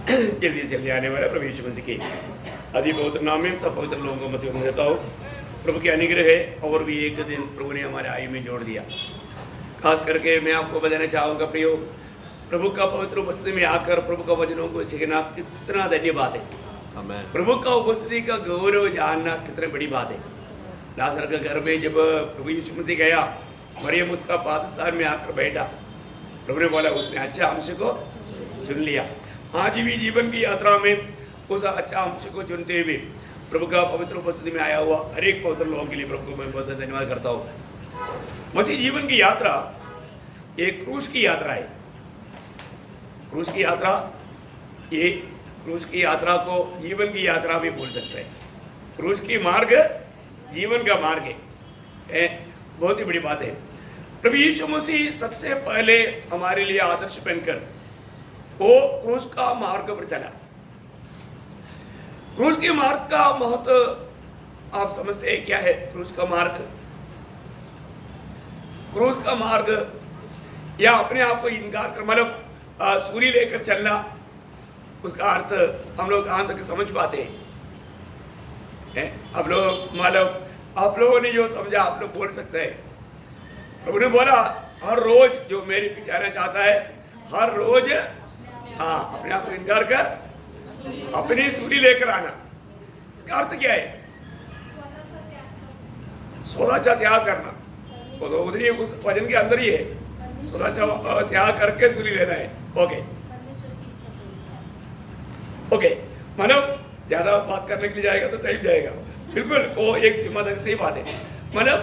जल्दी से जल्दी आने वाला प्रभु यीशु मसीह के अति पवित्र नाम में सब पवित्र लोगों को मसीह में देता हूँ। प्रभु की अनुग्रह है और भी एक दिन प्रभु ने हमारे आयु में जोड़ दिया। खास करके मैं आपको बताना चाहूँगा प्रियो, प्रभु का पवित्र उपस्थिति में आकर प्रभु का वचनों को सीखना कितना धन्य बात है। प्रभु का उपस्थिति का गौरव जानना कितनी बड़ी बात है। लाजर के घर में जब प्रभु यीशु मसीह गया, मरियम उसका पादस्थान में आकर बैठा। प्रभु ने बोला उसने अच्छा अंश को चुन लिया। आज भी जीवन की यात्रा में उस अच्छा अंश को चुनते हुए प्रभु का पवित्र उपस्थिति में आया हुआ हर एक पवित्र लोगों के लिए प्रभु को मैं बहुत धन्यवाद करता हूँ। मसीह जीवन की यात्रा एक क्रूस की यात्रा है। क्रूस की यात्रा, ये क्रूस की यात्रा को जीवन की यात्रा भी बोल सकते हैं। क्रूस की मार्ग जीवन का मार्ग है, बहुत ही बड़ी बात है। प्रभु यीशु मसीह सबसे पहले हमारे लिए आदर्श बनकर वो क्रूस का मार्ग पर चला। क्रूस के मार्ग का महत्व आप समझते हैं क्या है? क्रूस का मार्ग, क्रूस का मार्ग या अपने आप को इनकार कर मतलब सूली लेकर चलना, उसका अर्थ हम लोग कहाँ तक समझ पाते हैं? आप लोग मतलब आप लोगों ने जो समझा आप लोग बोल सकते हैं। प्रभु ने बोला हर रोज जो मेरे पीछे आना चाहता है, हर रोज अपने आप को इनकार कर अपनी सूली लेकर आना। इसका अर्थ क्या है? स्वतः त्याग करना। वो तो उधर ही उस वचन के अंदर ही है, स्वतः त्याग करके सूली लेना है। ओके मतलब ज्यादा बात करने के लिए जाएगा तो टाइम जाएगा। बिल्कुल वो एक सीमा तक सही बात है। मतलब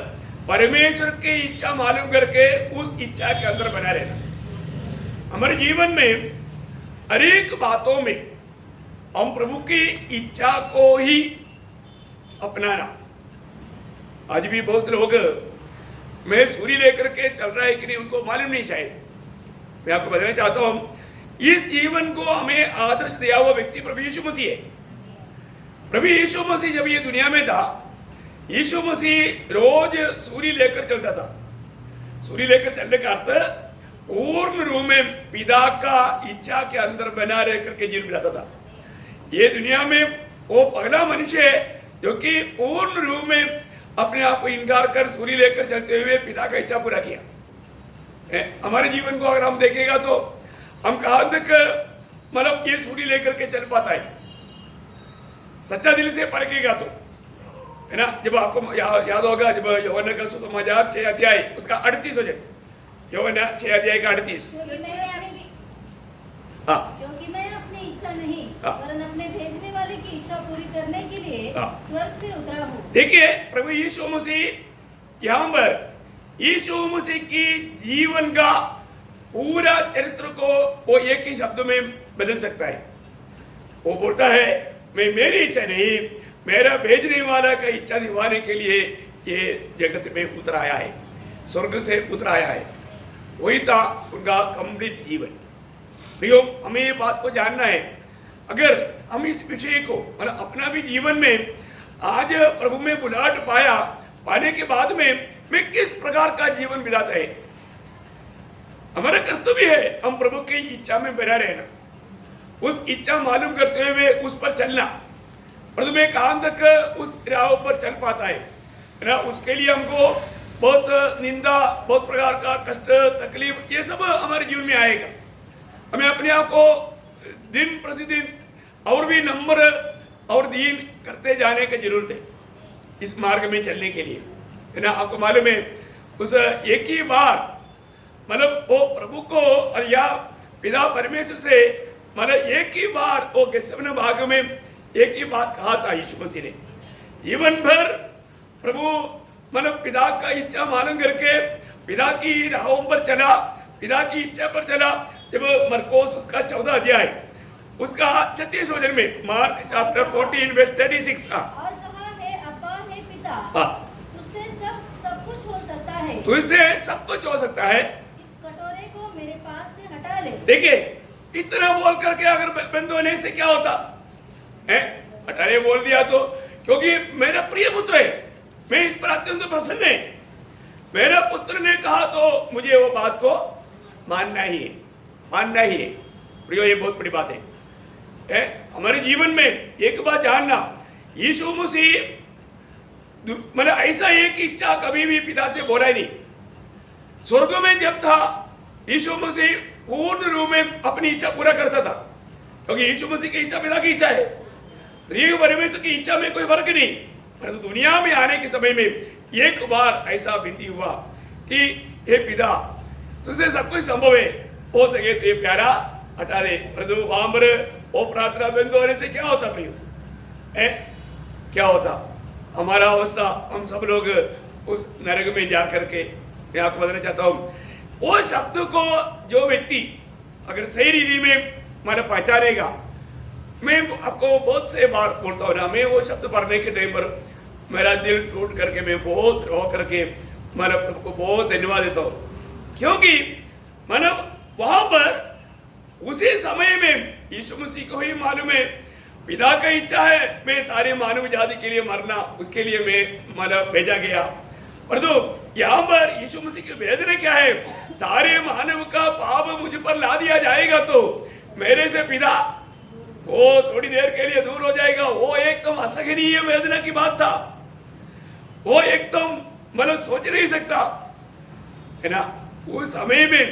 परमेश्वर की इच्छा मालूम करके उस इच्छा के अंदर बना रहना। हमारे जीवन में हर एक बातों में हम प्रभु की इच्छा को ही अपनाना। आज भी बहुत लोग मैं सूली लेकर के चल रहा है कि नहीं उनको मालूम नहीं। शायद मैं आपको बताना चाहता हूं, इस जीवन को हमें आदर्श दिया हुआ व्यक्ति प्रभु यीशु मसीह है। प्रभु यीशु मसीह जब ये दुनिया में था, यीशु मसीह रोज सूली लेकर चलता था। सूली लेकर चलने का अर्थ पूर्ण रूप में पिता का इच्छा के अंदर बना रह करके जीवन बिताता था। ये दुनिया में वो पहला मनुष्य है जो कि पूर्ण रूप में अपने आप को इनकार कर सूली लेकर चलते हुए पिता का इच्छा पूरा किया। हमारे जीवन को अगर हम देखेगा तो हम कहाँ तक मतलब ये सूली लेकर के चल पाता है? सच्चा दिल से परखेगा तो, है ना। जब आपको याद होगा जब यूहन्ना का सुसमाचार 6 अध्याय उसका 38 वचन, यूहन्ना 6 अध्याय का 38। क्योंकि मैं अपनी इच्छा नहीं वरन अपने भेजने वाले की इच्छा पूरी करने के लिए स्वर्ग से उतरा हूँ। देखिए प्रभु यीशु मसीह यहाँ पर यीशु मसीह की जीवन का पूरा चरित्र को वो एक ही शब्द में बदल सकता है। वो बोलता है मैं मेरी इच्छा नहीं, मेरा भेजने वाला का इच्छा निभाने के लिए ये जगत में उतर आया है, स्वर्ग से उतर आया है। वही था उनका कंप्लीट जीवन। प्रियो, हमें ये बात को जानना है। अगर हम इस विषय को मतलब अपना भी जीवन में आज प्रभु में बुलाहट पाने के बाद में मैं किस प्रकार का जीवन बिताता है, हमारा कर्तव्य है हम प्रभु की इच्छा में बना रहना, उस इच्छा मालूम करते हुए उस पर चलना। प्रभु में कहाँ तक उस राह पर चल पाता है ना, उसके लिए हमको बहुत निंदा, बहुत प्रकार का कष्ट, तकलीफ, ये सब हमारे जीवन में आएगा। हमें अपने आप को दिन प्रतिदिन और भी नम्र और दीन करते जाने की जरूरत है इस मार्ग में चलने के लिए, है ना। आपको मालूम है उस एक ही बार मतलब वो प्रभु को या पिता परमेश्वर से मतलब एक ही बार वो गेत्सेमने बाग में एक ही बात कहा था यीशु मसीह ने। जीवन भर प्रभु मतलब पिता का इच्छा मालूम करके पिता की राहों पर चला, पिता की इच्छा पर चला। जब मरकोस उसका 14 अध्याय उसका 36 वचन में, मार्क चैप्टर 14 वर्स 36 और कहा है अब्बा है पिता, तुझसे सब कुछ हो सकता है, तुझसे सब कुछ हो सकता है, इस कटोरे को मेरे पास से हटा ले। देखिए इतना बोल करके अगर बंद होने से क्या होता है? हटाने बोल दिया तो, क्योंकि मेरा प्रिय पुत्र है, मैं इस पर अत्यंत प्रसन्न है, मेरा पुत्र ने कहा तो मुझे वो बात को मानना ही है, मानना ही है। प्रियो, ये बहुत बड़ी बात है। हमारे जीवन में एक बात जानना, यीशु मसीह मतलब ऐसा एक इच्छा कभी भी पिता से बोला ही नहीं। स्वर्ग में जब था यीशु मसीह पूर्ण रूप में अपनी इच्छा पूरा करता था, क्योंकि यीशु मसीह की इच्छा पिता की इच्छा है। त्रिएक परमेश्वर की इच्छा में कोई फर्क नहीं। परंतु दुनिया में आने के समय में एक बार ऐसा विनती हुआ कि हे पिता, तुझसे सब कुछ संभव है, हो सके तो ये प्यारा हटा दे। परंतु वहां पर वो प्रार्थना बंद होने से क्या होता प्रियो? क्या होता हमारा अवस्था? हम सब लोग उस नरक में जा करके, मैं आपको बताना चाहता हूँ, वो शब्द को जो व्यक्ति अगर सही रीति में मैंने पहचानेगा, मैं आपको बहुत से बार बोलता हूँ ना, मैं वो शब्द पढ़ने के टाइम पर मेरा दिल टूट करके मैं बहुत रो करके मैंने प्रभु को बहुत धन्यवाद देता हूँ, क्योंकि मैंने वहां पर उसी समय में यीशु मसीह को ही मालूम है पिता का इच्छा है मैं सारे मानव जाति के लिए मरना, उसके लिए मैं मतलब भेजा गया। परंतु यहाँ पर यीशु मसीह की वेदना क्या है? सारे मानव का पाप मुझ पर ला दिया जाएगा तो मेरे से पिता वो थोड़ी देर के लिए दूर हो जाएगा। वो एकदम असहनीय वेदना की बात था, वो एकदम मतलब सोच नहीं सकता है ना। उस समय में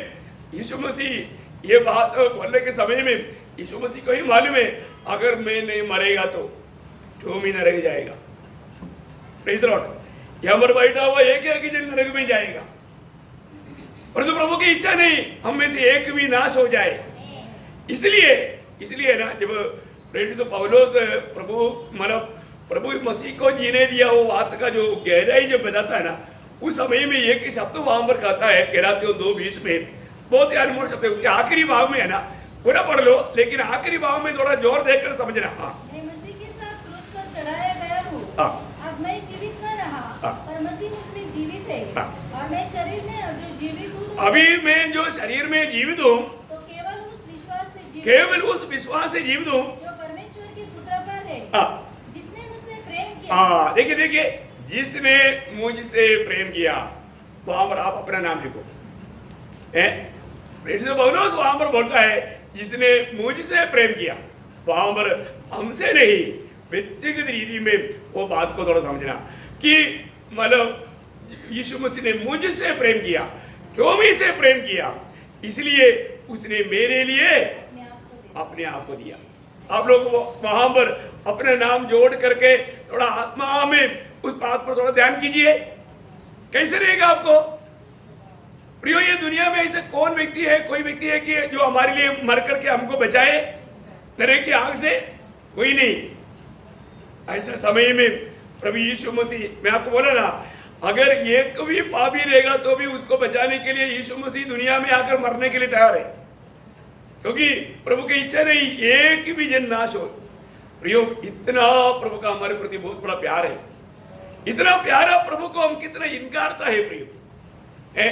यीशु मसीह ये बात बोलने के समय में यीशु मसीह को ही मालूम है अगर मैं नहीं मरेगा तो तुम ही नरक जाएगा। Praise Lord. यहाँ पर बैठा हुआ एक ही जन नरक में जाएगा, परंतु प्रभु की इच्छा नहीं हम में से एक भी नाश हो जाए। इसलिए ना जब प्रेरित तो पौलुस प्रभु मतलब प्रभु मसीह को जीने दिया वो बात का जो गहराई जो बताता है ना, उस समय में एक शब्द वहां पर कहता है गलातियों 2:20 में, बहुत ही अनमोल शब्द है। उसके आखिरी भाग में है ना, पूरा पढ़ लो लेकिन आखिरी भाग में थोड़ा जोर देकर समझना। मैं मसीह के साथ क्रूस पर चढ़ाया गया हूँ, अब मैं जीवित न रहा पर मसीह मुझमें जीवित है, और मैं शरीर में अब जो जीवित हूँ अभी मैं जो शरीर में जीवित हूँ तो केवल उस विश्वास से जीवित हूँ जो परमेश्वर के पुत्र पर है, जिसने मुझसे प्रेम किया। देखिए जिसने मुझसे प्रेम किया, वहां पर आप अपना नाम लिखो। पौलुस वहां पर बोलता है जिसने मुझसे प्रेम किया, वहां पर हमसे नहीं, व्यक्तिगत रीति में वो बात को थोड़ा समझना कि मतलब यीशु मसीह ने मुझसे प्रेम किया। क्यों मुझसे प्रेम किया? इसलिए उसने मेरे लिए अपने आप को दिया। आप लोग वहां पर अपना नाम जोड़ करके थोड़ा आत्मा में उस बात पर थोड़ा ध्यान कीजिए, कैसे रहेगा आपको प्रियो। ये दुनिया में ऐसे कौन व्यक्ति है, कोई व्यक्ति है कि जो हमारे लिए मर करके हमको बचाए नरक की आग से? कोई नहीं। ऐसा समय में प्रभु यीशु मसीह, मैं आपको बोला ना, अगर एक भी पापी रहेगा तो भी उसको बचाने के लिए यीशु मसीह दुनिया में आकर मरने के लिए तैयार है, क्योंकि प्रभु की इच्छा नहीं एक भी जन नाश हो। प्रियो, इतना प्रभु का हमारे प्रति बहुत बड़ा प्यार है, इतना प्यारा प्रभु को हम कितना इनकारता है प्रियो। है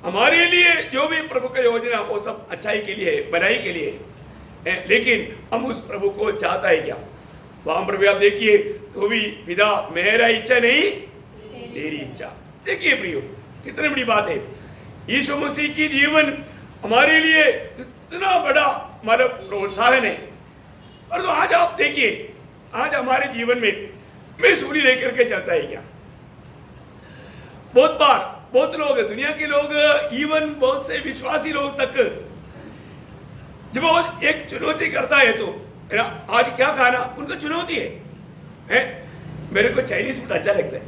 हमारे लिए जो भी प्रभु का योजना वो सब अच्छाई के लिए है, भलाई के लिए है, लेकिन हम उस प्रभु को चाहता है क्या? वहां पर भी आप देखिए तो भी पिता मेरा इच्छा नहीं तेरी इच्छा। देखिए प्रियो कितनी बड़ी बात है। यीशु मसीह की जीवन हमारे लिए इतना बड़ा मतलब प्रोत्साहन है। और तो आज आप देखिए, आज हमारे जीवन में मैं सूली लेकर के चलता है क्या? बहुत बार बहुत लोग, दुनिया के लोग, इवन बहुत से विश्वासी लोग तक जब वो एक चुनौती करता है तो आज क्या खाना, उनको चुनौती है? मेरे को चाइनीज फूड अच्छा लगता है,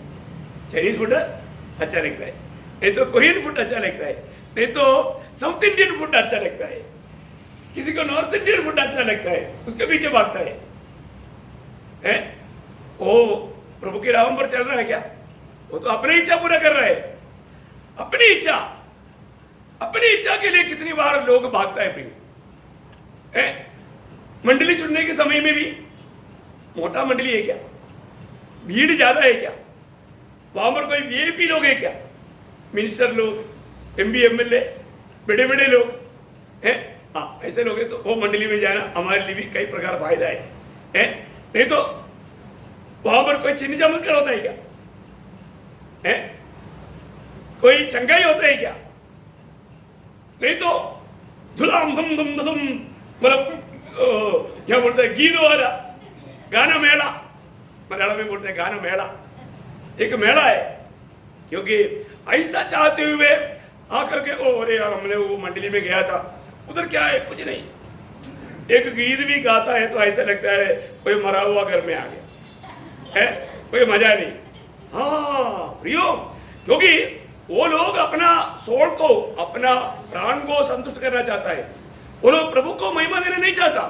चाइनीज फूड अच्छा लगता है, नहीं तो कोरियन फूड अच्छा लगता है, नहीं तो साउथ इंडियन फूड अच्छा लगता है, किसी को नॉर्थ इंडियन फूड अच्छा लगता है, उसके पीछे भागता है। वो प्रभु के राह पर चल रहा है क्या? वो तो अपनी इच्छा पूरा कर रहा है। अपनी इच्छा के लिए कितनी बार लोग भागता है प्रिय। मंडली चुनने के समय में भी मोटा मंडली है क्या? भीड़ ज्यादा है क्या? वहां पर कोई वीआईपी लोग है क्या? मिनिस्टर लोग, एमपी एमएलए, बड़े बड़े लोग हैं, ऐसे लोग हैं तो वो मंडली में जाना हमारे लिए भी कई प्रकार फायदा है। नहीं तो वहां पर कोई चिन्ह चमत्कार होता है क्या? कोई चंगाई होता है क्या? नहीं तो धुलाम धुम धुम धुम मतलब क्या बोलते हैं, गीत वाला गाना मेला, मलयालम में बोलते हैं गाना मेला, एक मेला है। क्योंकि ऐसा चाहते हुए आकर के ओ अरे यार हमने वो मंडली में गया था, उधर क्या है, कुछ नहीं, एक गीत भी गाता है तो ऐसा लगता है कोई मरा हुआ घर में आ गया है, कोई मजा नहीं। हाँ प्रियो, क्योंकि वो लोग अपना सोल को, अपना प्राण को संतुष्ट करना चाहता है, वो लोग प्रभु को महिमा देना नहीं चाहता।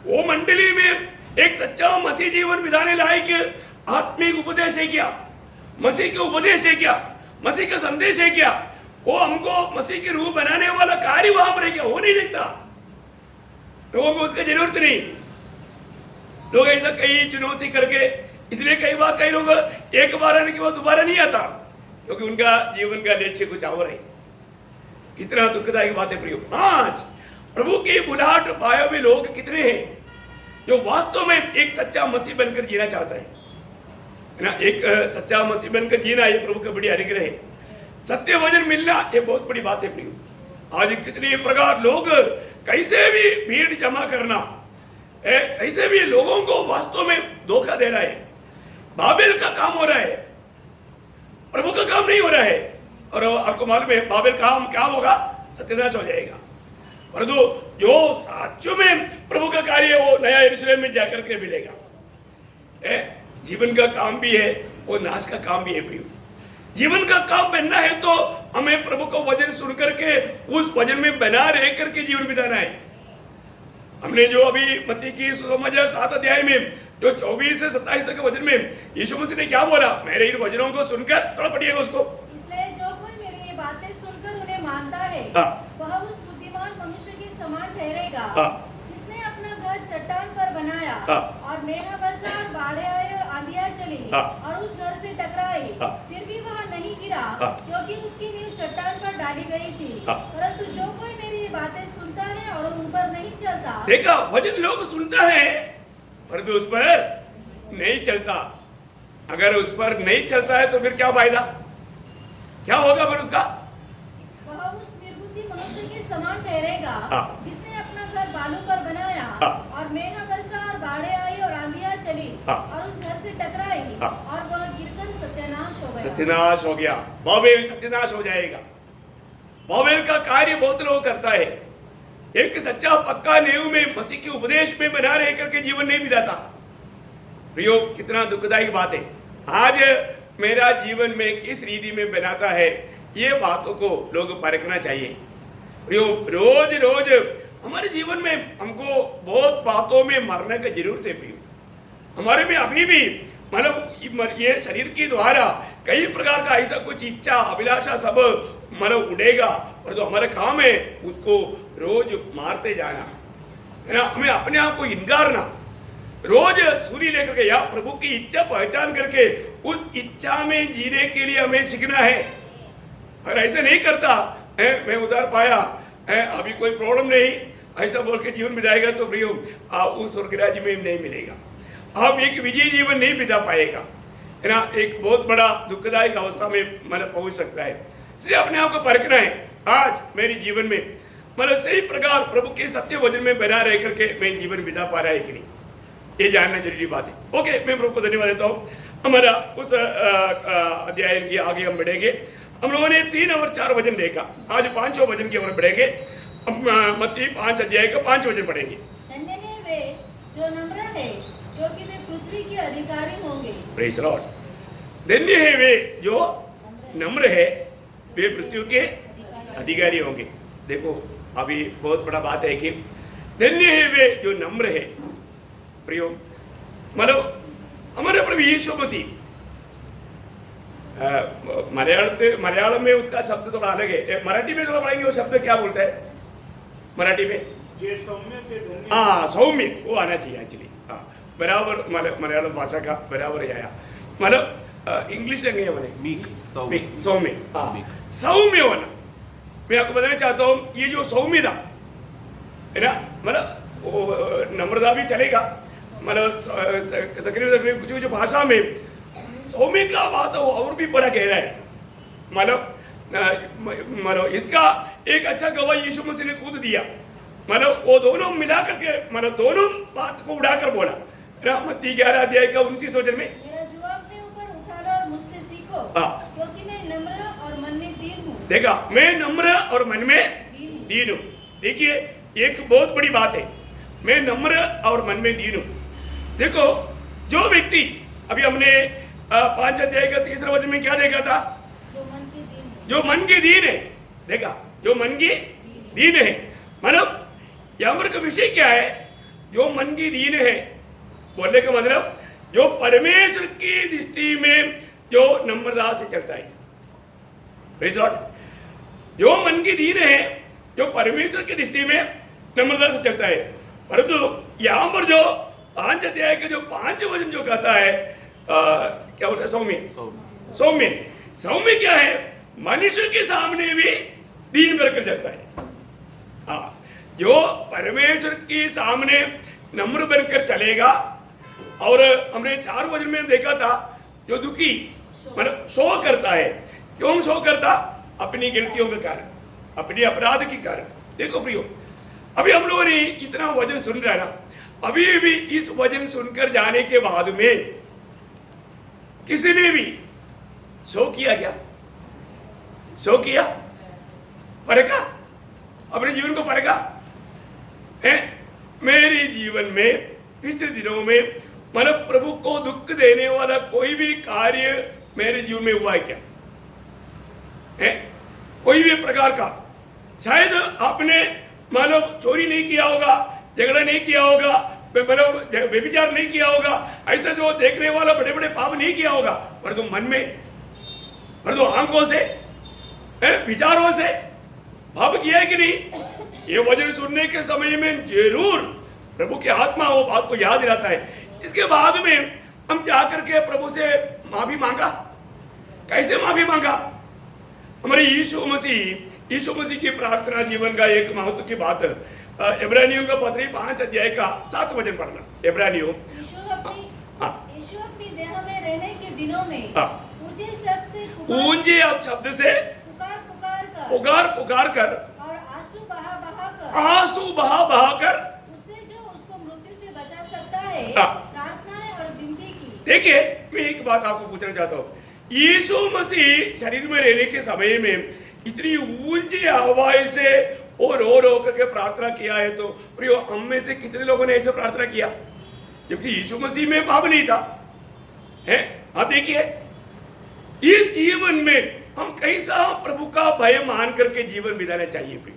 वो मंडली में एक सच्चा मसीह जीवन बिताने लायक आत्मिक उपदेश है क्या, मसीह के उपदेश है क्या, मसीह का संदेश है क्या, वो हमको मसीह के रूप बनाने वाला कार्य वहां पर है क्या, वो नहीं देखता। लोगों को उसकी जरूरत नहीं। लोग ऐसा कई चुनौती करके, इसलिए कई बार कई लोग एक बार आने के बाद दोबारा नहीं आता, क्योंकि उनका जीवन का लक्ष्य कुछ और है। कितना दुखदायक बात है प्रियो। आज प्रभु की बुलाहट पाए हुए लोग कितने हैं जो वास्तव में एक सच्चा मसीह बनकर जीना चाहता है ना। एक सच्चा मसीह बनकर जीना ये प्रभु का बड़ी अनुग्रह है। सत्य वचन मिलना ये बहुत बड़ी बात है प्रियो। आज कितने प्रकार लोग कैसे भी भीड़ जमा करना, कैसे भी लोगों को वास्तव में धोखा दे रहा है। बाबेल का काम हो रहा है, प्रभु का काम नहीं हो रहा है। और आपको मालूम है बाबेल का काम क्या होगा, सत्यानाश हो जाएगा। परंतु जो साचों में प्रभु का कार्य है वो नया यरूशलेम में जाकर के मिलेगा। जीवन का काम भी है और नाश का काम भी है प्रियो। जीवन का काम बनना है तो हमें प्रभु का वचन सुन करके उस वचन में बना रह करके जीवन बिताना है। हमने जो अभी मत्ती की सुसमाचार 7 अध्याय में जो 24 से 27 तक के वचन में यीशु मसीह ने क्या बोला, मेरे इन वचनों को सुनकर, थोड़ा पढ़िएगा उसको। इसलिए जो कोई मेरी ये बातें सुनकर उन्हें मानता है वह उस बुद्धिमान मनुष्य के समान ठहरेगा जिसने अपना घर चट्टान पर बनाया और मेघ बरसा और बाढ़ें आई और आंधियां चली और उस घर से टकराई, फिर भी वह नहीं गिरा क्योंकि उसकी नींव चट्टान पर डाली गई थी। परंतु जो कोई मेरी ये बातें सुनता है और उन पर नहीं चलता। देखा, वचन लोग सुनता है परंतु उस पर नहीं चलता। अगर उस पर नहीं चलता है तो फिर क्या फायदा, क्या होगा फिर उसका? वह उस निर्बुद्धि मनुष्य के समान ठहरेगा जिसने अपना घर बालू पर बनाया और मेघ बरसा और बाढ़ें आई और आंधियां चली और उस घर से टकराई और वह गिरकर सत्यानाश हो गया। सत्यानाश हो गया, बाबेल सत्यानाश हो जाएगा। बाबेल का कार्य बहुत लोग करता है। एक सच्चा पक्का नींव में मसीह के उपदेश में बना रह करके जीवन नहीं बिताता। प्रियो, कितना दुखदायक बात है। आज मेरा जीवन में किस रीति में बनाता है, ये बातों को लोग परखना चाहिए। प्रियो, रोज रोज हमारे जीवन में हमको बहुत बातों में मरने की जरूरत है। प्रियो, हमारे में अभी भी मतलब ये शरीर के द्वारा कई प्रकार का ऐसा कुछ इच्छा अभिलाषा सब मतलब उड़ेगा, और जो हमारा काम है उसको रोज मारते जाना है ना। हमें अपने आप को इनकारना, रोज सूर्य लेकर के या प्रभु की इच्छा पहचान करके उस इच्छा में जीने के लिए हमें सीखना है। अगर ऐसा नहीं करता मैं उधार पाया अभी कोई प्रॉब्लम नहीं, ऐसा बोल के जीवन बिताएगा तो प्रियो उस स्वर्ग राज्य में नहीं मिलेगा। आप एक विजयी जीवन नहीं बिता पाएगा, है ना। एक बहुत बड़ा दुखदायक अवस्था में मतलब पहुंच सकता है। इसलिए अपने आप को परखना है। आज मेरे जीवन में मतलब सही प्रकार प्रभु के सत्य वचन में बना रह करके मैं जीवन बिता पा रहा है कि नहीं, ये जानना जरूरी बात है। ओके, मैं प्रभु को धन्यवाद देता हूँ। हमारा उस अध्याय के आगे हम बढ़ेंगे। हम लोगों ने 3 और 4 वचन देखा, आज 5वां वचन की ओर बढ़ेंगे। मत्ती 5 अध्याय का 5 वचन पढ़ेंगे। धन्य है वे जो नम्र है क्योंकि वे पृथ्वी के अधिकारी होंगे। Praise the Lord. धन्य है वे जो नम्र है, वे पृथ्वी के अधिकारी होंगे। देखो, अभी बहुत बड़ा बात है कि धन्य है वे जो नम्र है। प्रियो, मतलब हमारे प्रभु यीशु मसीह, मलयालम में उसका शब्द थोड़ा अलग है, मराठी में थोड़ा पढ़ेंगे वो शब्द क्या बोलता है मराठी में? हाँ, सौम्य, वो आना चाहिए एक्चुअली। हाँ, बराबर मलयालम भाषा का बराबर ही आया। मतलब इंग्लिश लगे मैंने सौम्य, हाँ, सौम्य होना। मैं आपको बताना चाहता हूँ, ये जो सौम्यता है ना, मतलब नम्रता भी चलेगा, मतलब तकरीबन कुछ कुछ भाषा में सौम्य का बात और भी बड़ा गहरा है। मतलब इसका एक अच्छा गवाह यीशु मसीह ने खुद दिया। मतलब वो दोनों मिला करके मतलब दोनों बात को उड़ाकर बोला ना। मत्ती 11 अध्याय का 29 वचन में, मेरा जुआ अपने ऊपर उठा लो और मुझसे सीखो, क्योंकि मैं नम्र और मन में दीन हूँ। देखा, मैं नम्र और मन में दीन हूँ। देखिए एक बहुत बड़ी बात है, मैं नम्र और मन में दीन हूँ। देखो जो व्यक्ति, अभी हमने 5 अध्याय का 3 वचन में क्या देखा था, जो मन के दीन है। देखा, जो मन की दीन है, मतलब यहाँ पर का विषय क्या है, जो मन की दीन है बोलने का मतलब जो परमेश्वर की दृष्टि में जो नम्रता से चलता है। Praise Lord. जो मन की दीन है, जो परमेश्वर की दृष्टि में नम्रता से चलता है। परंतु यहाँ पर जो 5 अध्याय के जो 5 वचन जो कहता है, क्या बोलता है, सौम्य। सौम्य, सौम्य क्या है, मनुष्य के सामने भी दीन बनकर चलता है। हाँ, जो परमेश्वर के सामने नम्र बनकर चलेगा। और हमने 4 वचन में देखा था, जो दुखी मतलब शोक करता है, क्यों शोक करता, अपनी गलतियों के कारण, अपने अपराध के कारण। देखो प्रियो, अभी हम लोगों ने इतना वचन सुन रहा है ना, अभी भी इस वचन सुनकर जाने के बाद में किसी ने भी शोक किया क्या, शोक किया, परखा, अपने जीवन को परखा है। मेरे जीवन में पिछले दिनों में मतलब प्रभु को दुख देने वाला कोई भी कार्य मेरे जीवन में हुआ है क्या, है कोई भी प्रकार का। शायद आपने मतलब चोरी नहीं किया होगा, झगड़ा नहीं किया होगा, मतलब व्यभिचार नहीं किया होगा, ऐसा जो देखने वाला बड़े बड़े पाप नहीं किया होगा, परंतु मन में, परंतु आंखों से, विचारों से पाप किया है कि नहीं। ये वचन सुनने के समय में जरूर प्रभु की आत्मा वो बात को याद दिलाता है। इसके बाद में हम जाकर के प्रभु से माफी मांगा। कैसे माफी मांगा, हमारे यीशु मसीह की प्रार्थना जीवन का एक महत्व की बात, इब्रानियों का पत्री 5 अध्याय का 7 वचन पढ़ना। इब्रानियों, यीशु अपनी देह में रहने के दिनों में ऊंचे शब्द से पुकार कर और आंसू बहा कर उससे जो उसको मृत्यु से बचा सकता है प्रार्थनाएं और विनती की। देखिए, मैं एक बात आपको पूछना चाहता हूँ, यीशु मसीह शरीर में रहने के समय में इतनी ऊंची आवाज से और रो करके प्रार्थना किया है, तो प्रियो हम में से कितने लोगों ने ऐसे प्रार्थना किया, जबकि यीशु मसीह में पाप नहीं था, है। आप देखिए इस जीवन में हम कैसा प्रभु का भय मान करके जीवन बिताना चाहिए। प्रियो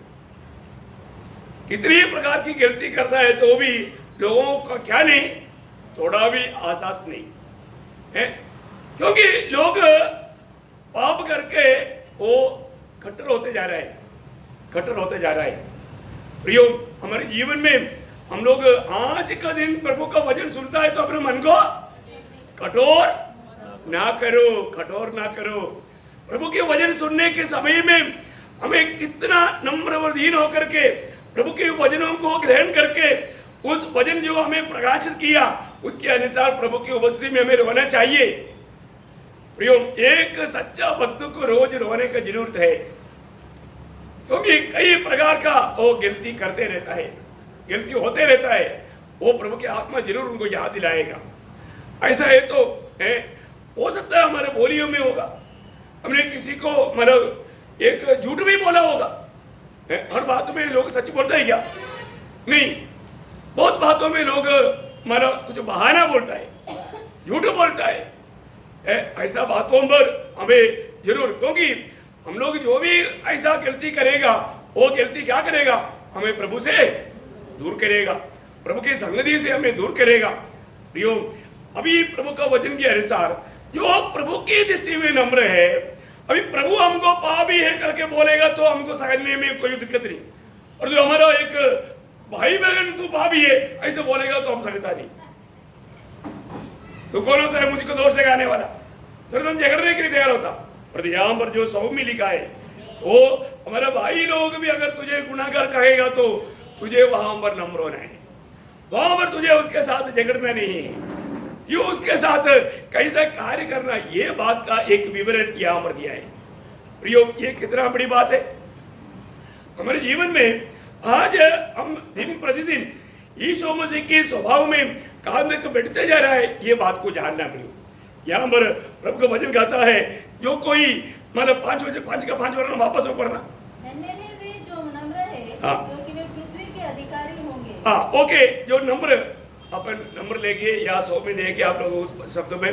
कितनी प्रकार की गलती करता है तो भी लोगों का क्या नहीं, थोड़ा भी आसास नहीं है, क्योंकि लोग पाप करके वो कट्टर होते जा रहा है। प्रियो हमारे जीवन में हम लोग आज का दिन प्रभु का वचन सुनता है तो अपने मन को कठोर ना करो। प्रभु के वचन सुनने के समय में हमें कितना नम्र और दीन होकर के प्रभु के वचनों को ग्रहण करके उस वचन जो हमें प्रकाशित किया उसके अनुसार प्रभु की उपस्थिति में हमें रोना चाहिए। प्रियो एक सच्चा भक्त को रोज रोने का जरूरत है, क्योंकि कई प्रकार का वो गलती करते रहता है, गलती होते रहता है, वो प्रभु की आत्मा जरूर उनको याद दिलाएगा। ऐसा है तो हो सकता है हमारे बोलियों में होगा, हमने किसी को मतलब एक झूठ भी बोला होगा। हर बात में लोग सच बोलता है क्या, नहीं, बहुत बातों में लोग मतलब कुछ बहाना बोलता है, झूठ बोलता है। ऐसा बातों पर हमें जरूर, क्योंकि हम लोग जो भी ऐसा गलती करेगा वो गलती क्या करेगा, हमें प्रभु से दूर करेगा, प्रभु की संगति से हमें दूर करेगा। प्रियो अभी प्रभु का वचन के अनुसार जो प्रभु की दृष्टि में नम्र है, अभी प्रभु हमको पापी है करके बोलेगा तो हमको समझने में कोई दिक्कत नहीं, और जो हमारा एक भाई बहन तू पापी है ऐसे बोलेगा तो हम समझता नहीं। तो कौन होता है मुझको दोष लगाने वाला, फिर तुम झगड़ने के लिए तैयार होता। पर यहाँ पर जो सौम्य लिखा है वो हमारा भाई लोग भी अगर तुझे गुनाहगार कहेगा तो तुझे वहां पर नम्र होना है, वहां पर तुझे उसके साथ झगड़ना नहीं है, क्यों उसके साथ कैसा कार्य करना, ये बात का एक विवरण यहाँ पर दिया है। प्रियो ये कितना बड़ी बात है। हमारे जीवन में आज हम दिन प्रतिदिन यीशु मसीह के स्वभाव में कहाँ तक बढ़ते जा रहा है, ये बात को जानना पड़ेगा। यहाँ पर प्रभु का वचन कहता है, जो कोई मतलब 5 वरन वापस में पढ़ना। वे जो नम्र है, हाँ। क्योंकि वे पृथ्वी के अधिकारी होंगे। हाँ, ओके, जो नम्र, अपन नंबर लेके या 100 में लेके आप लोग उस शब्द में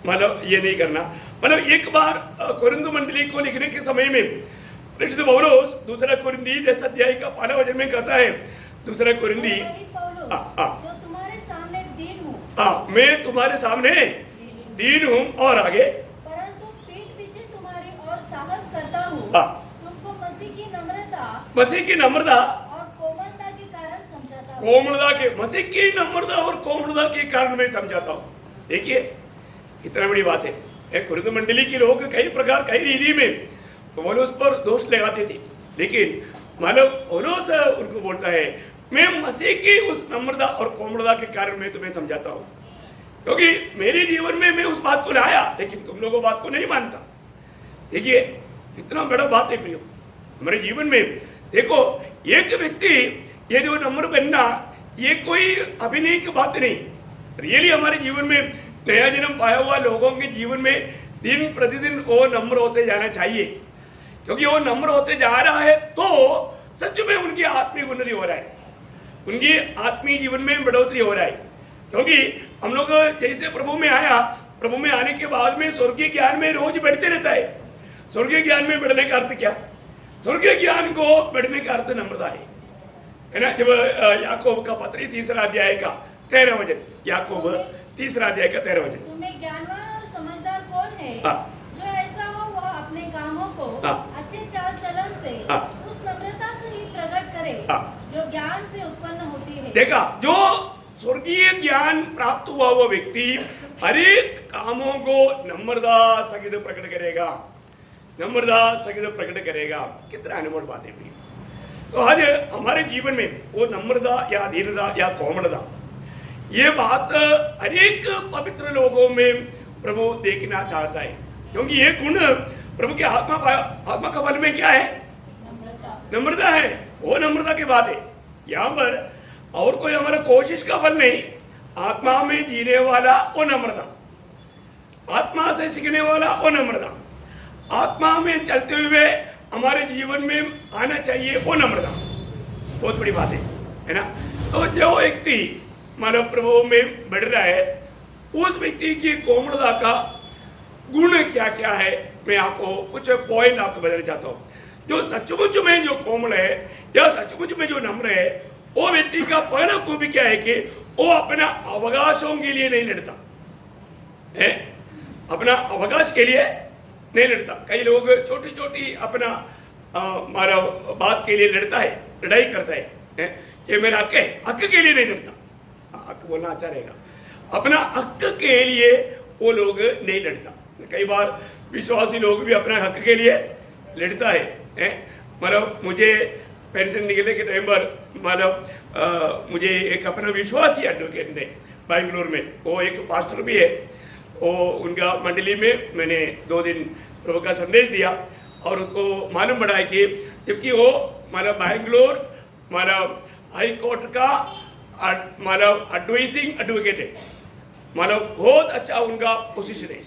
मतलब ये नहीं करना। मतलब एक बार कोरिन्थ मंडली को लिखने के समय में प्रेषित पौलुस दूसरा कोरिन्थी 10 अध्याय का 5वां वचन में कहता है, दूसरा कोरिन्थी जो तुम्हारे सामने दीन हूँ, मैं तुम्हारे सामने दीन हूँ, और आगे परंतु पीठ पीछे तुम्हारी और साहस करता हूँ, तुमको मसीह की नम्रता और कोमलता के कारण समझाता हूँ। मसीह की नम्रता और कोमलता के कारण मैं समझाता हूँ। देखिए कितना बड़ी बात है। कुरिन्थ मंडली के लोग कई प्रकार कई रीति में पौलुस पर दोष लगाते थे, लेकिन मानव पौलुस उनको बोलता है, मैं मसीह की उस नम्रता और कोमलता के कारण मैं तुम्हें समझाता हूँ, क्योंकि मेरे जीवन में मैं उस बात को लाया, लेकिन तुम लोगों बात को नहीं मानता। देखिए इतना बड़ा बात है प्रियो हमारे जीवन में। देखो एक व्यक्ति ये जो नम्र बनना, ये कोई अभिनय की बात नहीं। रियली हमारे जीवन में नया जन्म पाया हुआ लोगों के जीवन में दिन प्रतिदिन वो नम्र होते जाना चाहिए, क्योंकि वो नम्र होते जा रहा है तो सच में उनकी आत्मिक उन्नति हो रहा है, उनकी आत्मीय जीवन में बढ़ोतरी हो रहा है। क्योंकि हम लोग जैसे प्रभु में आया, प्रभु में आने के बाद में स्वर्गीय ज्ञान में रोज बढ़ते रहता है। स्वर्गीय ज्ञान में बढ़ने का अर्थ क्या? स्वर्गीय ज्ञान को बढ़ने का अर्थ नम्रता है ना। जब याकूब का पत्र 3 अध्याय का 13 वचन, याकूब 3 अध्याय का 13 वचन, तुम्हें ज्ञानवान और समझदार कौन है? जो ऐसा हो वह अपने कामों को अच्छे चाल चलन से उस नम्रता से ही प्रकट करे जो ज्ञान से उत्पन्न होती है। देखा, जो स्वर्गीय ज्ञान प्राप्त हुआ वो व्यक्ति हर एक कामों को नम्रता सहित प्रकट करेगा, नम्रता सहित प्रकट करेगा। कितना अनमोल बात है। तो आज हमारे जीवन में वो नम्रता या धीरता या कोमलता, ये बात हर एक पवित्र लोगों में प्रभु देखना चाहता है, क्योंकि ये गुण प्रभु के आत्मा का फल में क्या है? नम्रता है। वो नम्रता की बात है यहाँ पर, और कोई हमारा कोशिश का फल नहीं। आत्मा में जीने वाला वो नम्रता, आत्मा से सीखने वाला वो नम्रता, आत्मा में चलते हुए हमारे जीवन में आना चाहिए वो नम्रता। बहुत बड़ी बात है ना। तो जो व्यक्ति मानव प्रभु में बढ़ रहा है, उस व्यक्ति की कोमलता का गुण क्या क्या है, मैं आपको कुछ पॉइंट आपको बताना चाहता हूँ। जो सचमुच में जो कोमल है या सचमुच में जो नम्र है, वो व्यक्ति का पहला खूबी क्या है कि वो अपना अवकाशों के लिए नहीं लड़ता है, अपना अवकाश के लिए नहीं लड़ता। कई लोग छोटी छोटी अपना मानव बात के लिए लड़ता है, लड़ाई करता है, ये मेरा हक है, हक के लिए नहीं लड़ता। हक बोलना अच्छा रहेगा। अपना हक के लिए वो लोग नहीं लड़ता। कई बार विश्वासी लोग भी अपना हक के लिए लड़ता है। मतलब मुझे पेंशन निकलने के टाइम पर मतलब मुझे एक अपना विश्वासी एडवोकेट ने बेंगलोर में, वो एक पास्टर भी है, वो उनका मंडली में मैंने 2 दिन प्रभु का संदेश दिया, और उसको मालूम पड़ा है कि जबकि वो मतलब बेंगलोर मतलब हाई कोर्ट का मतलब एडवाइजिंग एडवोकेट है, मतलब बहुत अच्छा उनका पोजीशन है।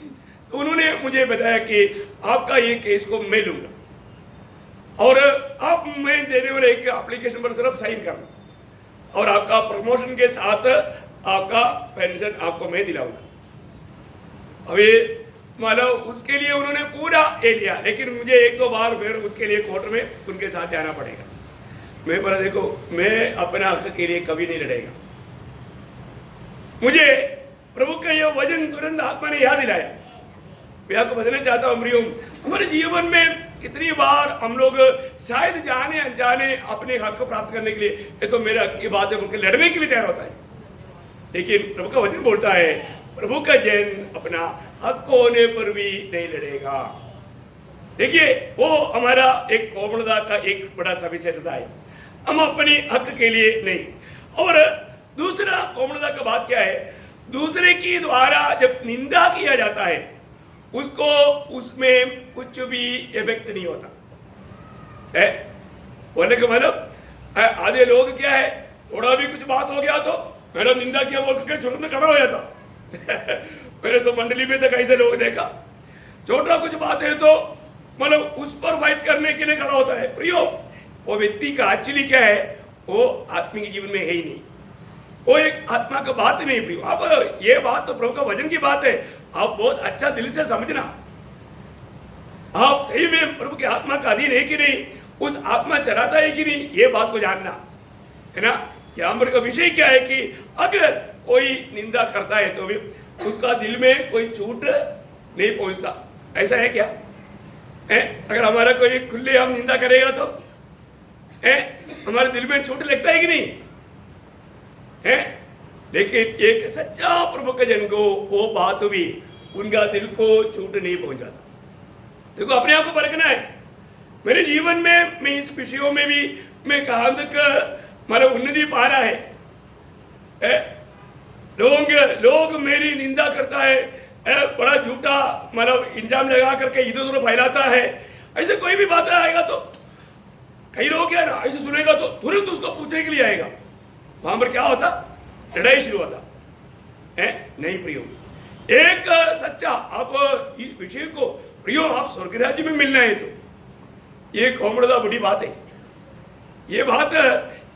तो उन्होंने मुझे बताया कि आपका ये केस को मैं लूँगा, और आप मैं देने वाले एक एप्लीकेशन पर सिर्फ साइन करना, और आपका प्रमोशन के साथ आपका पेंशन आपको मैं दिलाऊंगा। अभी मतलब उसके लिए उन्होंने पूरा ये लिया, लेकिन मुझे 1-2 बार फिर उसके लिए कोर्ट में उनके साथ जाना पड़ेगा। मैं बोला देखो, मैं अपना हक के लिए कभी नहीं लड़ेगा। मुझे प्रभु का यह वचन तुरंत आत्मा ने याद दिलाया। मैं आपको बताना चाहता हूँ प्रियो, हमारे जीवन में कितनी बार हम लोग शायद जाने अनजाने अपने हक प्राप्त करने के लिए, ये तो मेरे हक की बात है बोलकर लड़ने के लिए तैयार होता है, लेकिन प्रभु का वचन बोलता है प्रभु का जन अपना हक होने पर भी नहीं लड़ेगा। देखिए वो हमारा एक कोमलता का एक बड़ा सविशेषता है, हम अपने हक के लिए नहीं। और दूसरा कोमलता का बात क्या है, दूसरे की द्वारा जब निंदा किया जाता है उसको उसमें कुछ भी इफेक्ट नहीं होता है। बोलने का मतलब आधे लोग क्या है, थोड़ा भी कुछ बात हो गया तो मेरा निंदा किया बोल के तुरंत खड़ा हो जाता। मैंने तो मंडली में तक ऐसे लोग देखा, छोटा कुछ बात है तो मतलब उस पर फाइट करने के लिए खड़ा होता है। प्रियो, वो व्यक्ति का एक्चुअली क्या है, वो आत्मिक जीवन में है ही नहीं, वो एक आत्मा का बात नहीं। प्रियो, आप ये बात तो प्रभु का वचन की बात है, आप बहुत अच्छा दिल से समझना, आप सही में प्रभु की आत्मा का अधीन है कि नहीं, उस आत्मा चलाता है कि नहीं, ये बात को जानना है ना। यहाँ पर का विषय क्या है कि अगर कोई निंदा करता है तो भी उसका दिल में कोई चोट नहीं पहुंचता, ऐसा है क्या है? अगर हमारा कोई खुले हम निंदा करेगा तो हमारे दिल में चोट लगता है कि नहीं है? लेकिन एक सच्चा प्रभु के जन को वो बात भी उनका दिल को चोट नहीं पहुंचाता। देखो, अपने आप को परखना है। मेरे जीवन में मैं इस विषयों में भी मैं कहाँ तक मतलब उन्नति पा रहा है। लोग मेरी निंदा करता है, बड़ा झूठा मतलब इंजाम लगा करके इधर उधर फैलाता है, ऐसे कोई भी बात आएगा तो कई लोग क्या ना ऐसे सुनेगा तो तुरंत उसको पूछने के लिए आएगा। वहां पर क्या होता, लड़ाई शुरू होता है। नहीं प्रियो, एक सच्चा आप इस विषय को प्रियो आप स्वर्ग राज्य में मिलना है तो ये कौमड़ा बड़ी बात है। ये बात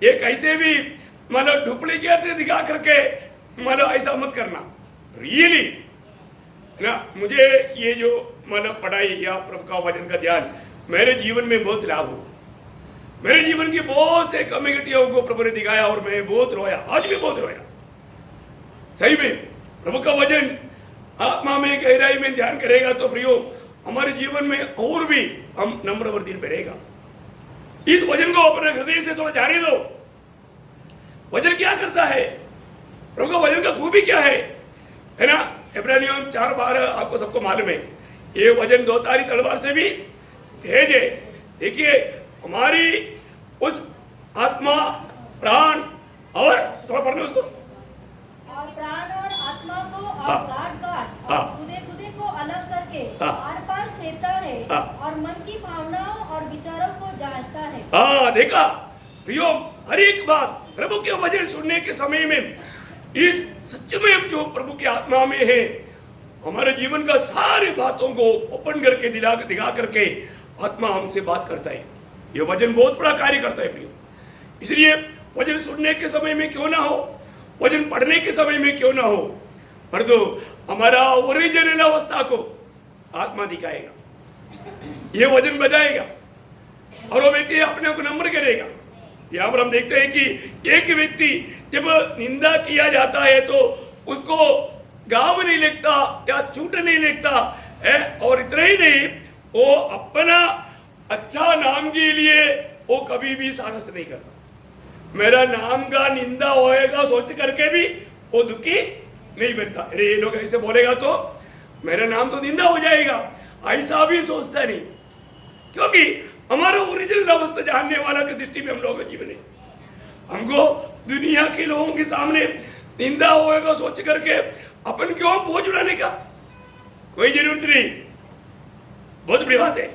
एक ऐसे भी मतलब डुप्लीकेट दिखा करके मतलब ऐसा मत करना, रियली ना। मुझे ये जो मतलब पढ़ाई या प्रभु का वचन का ध्यान मेरे जीवन में बहुत लाभ हो, मेरे जीवन की बहुत से कमियों को प्रभु ने दिखाया और मैं बहुत रोया, आज भी बहुत रोया। सही में प्रभु का वचन आत्मा में गहराई में ध्यान करेगा तो प्रियो हमारे जीवन में और भी हम नम्र वर्दी बढ़ेगा। इस वचन को अपने हृदय से थोड़ा जाने दो। वचन क्या करता है, प्रभु का वचन का खूबी क्या है ना। इब्रानियों 4:12 आपको सबको मालूम है, ये वचन दो धारी तलवार से भी तेज है। देखिए, हमारी उस आत्मा, प्राण और थोड़ा पढ़ने उसको, और प्राण और आत्मा को और गांठ और गुदे को अलग करके आर पार छेदता है और मन की भावनाओं और विचारों को जांचता है। हाँ, देखा प्रियो, हर एक बात प्रभु के वचन सुनने के समय में इस सच में जो प्रभु की आत्मा में है, हमारे जीवन का सारी बातों को ओपन करके दिखा करके आत्मा हमसे बात करता है। ये वचन बहुत बड़ा कार्य करता है प्रियो। इसलिए वचन सुनने के समय में क्यों ना हो, वचन पढ़ने के समय में क्यों ना हो, पर तो हमारा ओरिजिनल अवस्था को आत्मा दिखाएगा, ये वचन बताएगा और वो व्यक्ति अपने को नम्र करेगा। यहाँ पर हम देखते हैं कि एक व्यक्ति जब निंदा किया जाता है तो उसको गाव नहीं लगता या चूट नहीं लगता है, और इतना ही नहीं, वो अपना अच्छा नाम के लिए वो कभी भी साहस नहीं करता। मेरा नाम का निंदा होएगा सोच करके भी वो दुखी नहीं बनता। अरे ये लोग ऐसे बोलेगा तो मेरा नाम तो निंदा हो जाएगा, ऐसा भी सोचता नहीं, क्योंकि हमारा ओरिजिनल अवस्था जानने वाला की दृष्टि में हम लोगों का जीवन है। हमको दुनिया के लोगों के सामने निंदा होएगा सोच करके अपन क्यों बोझ उड़ाने का कोई जरूरत नहीं, बहुत बड़ी बात है।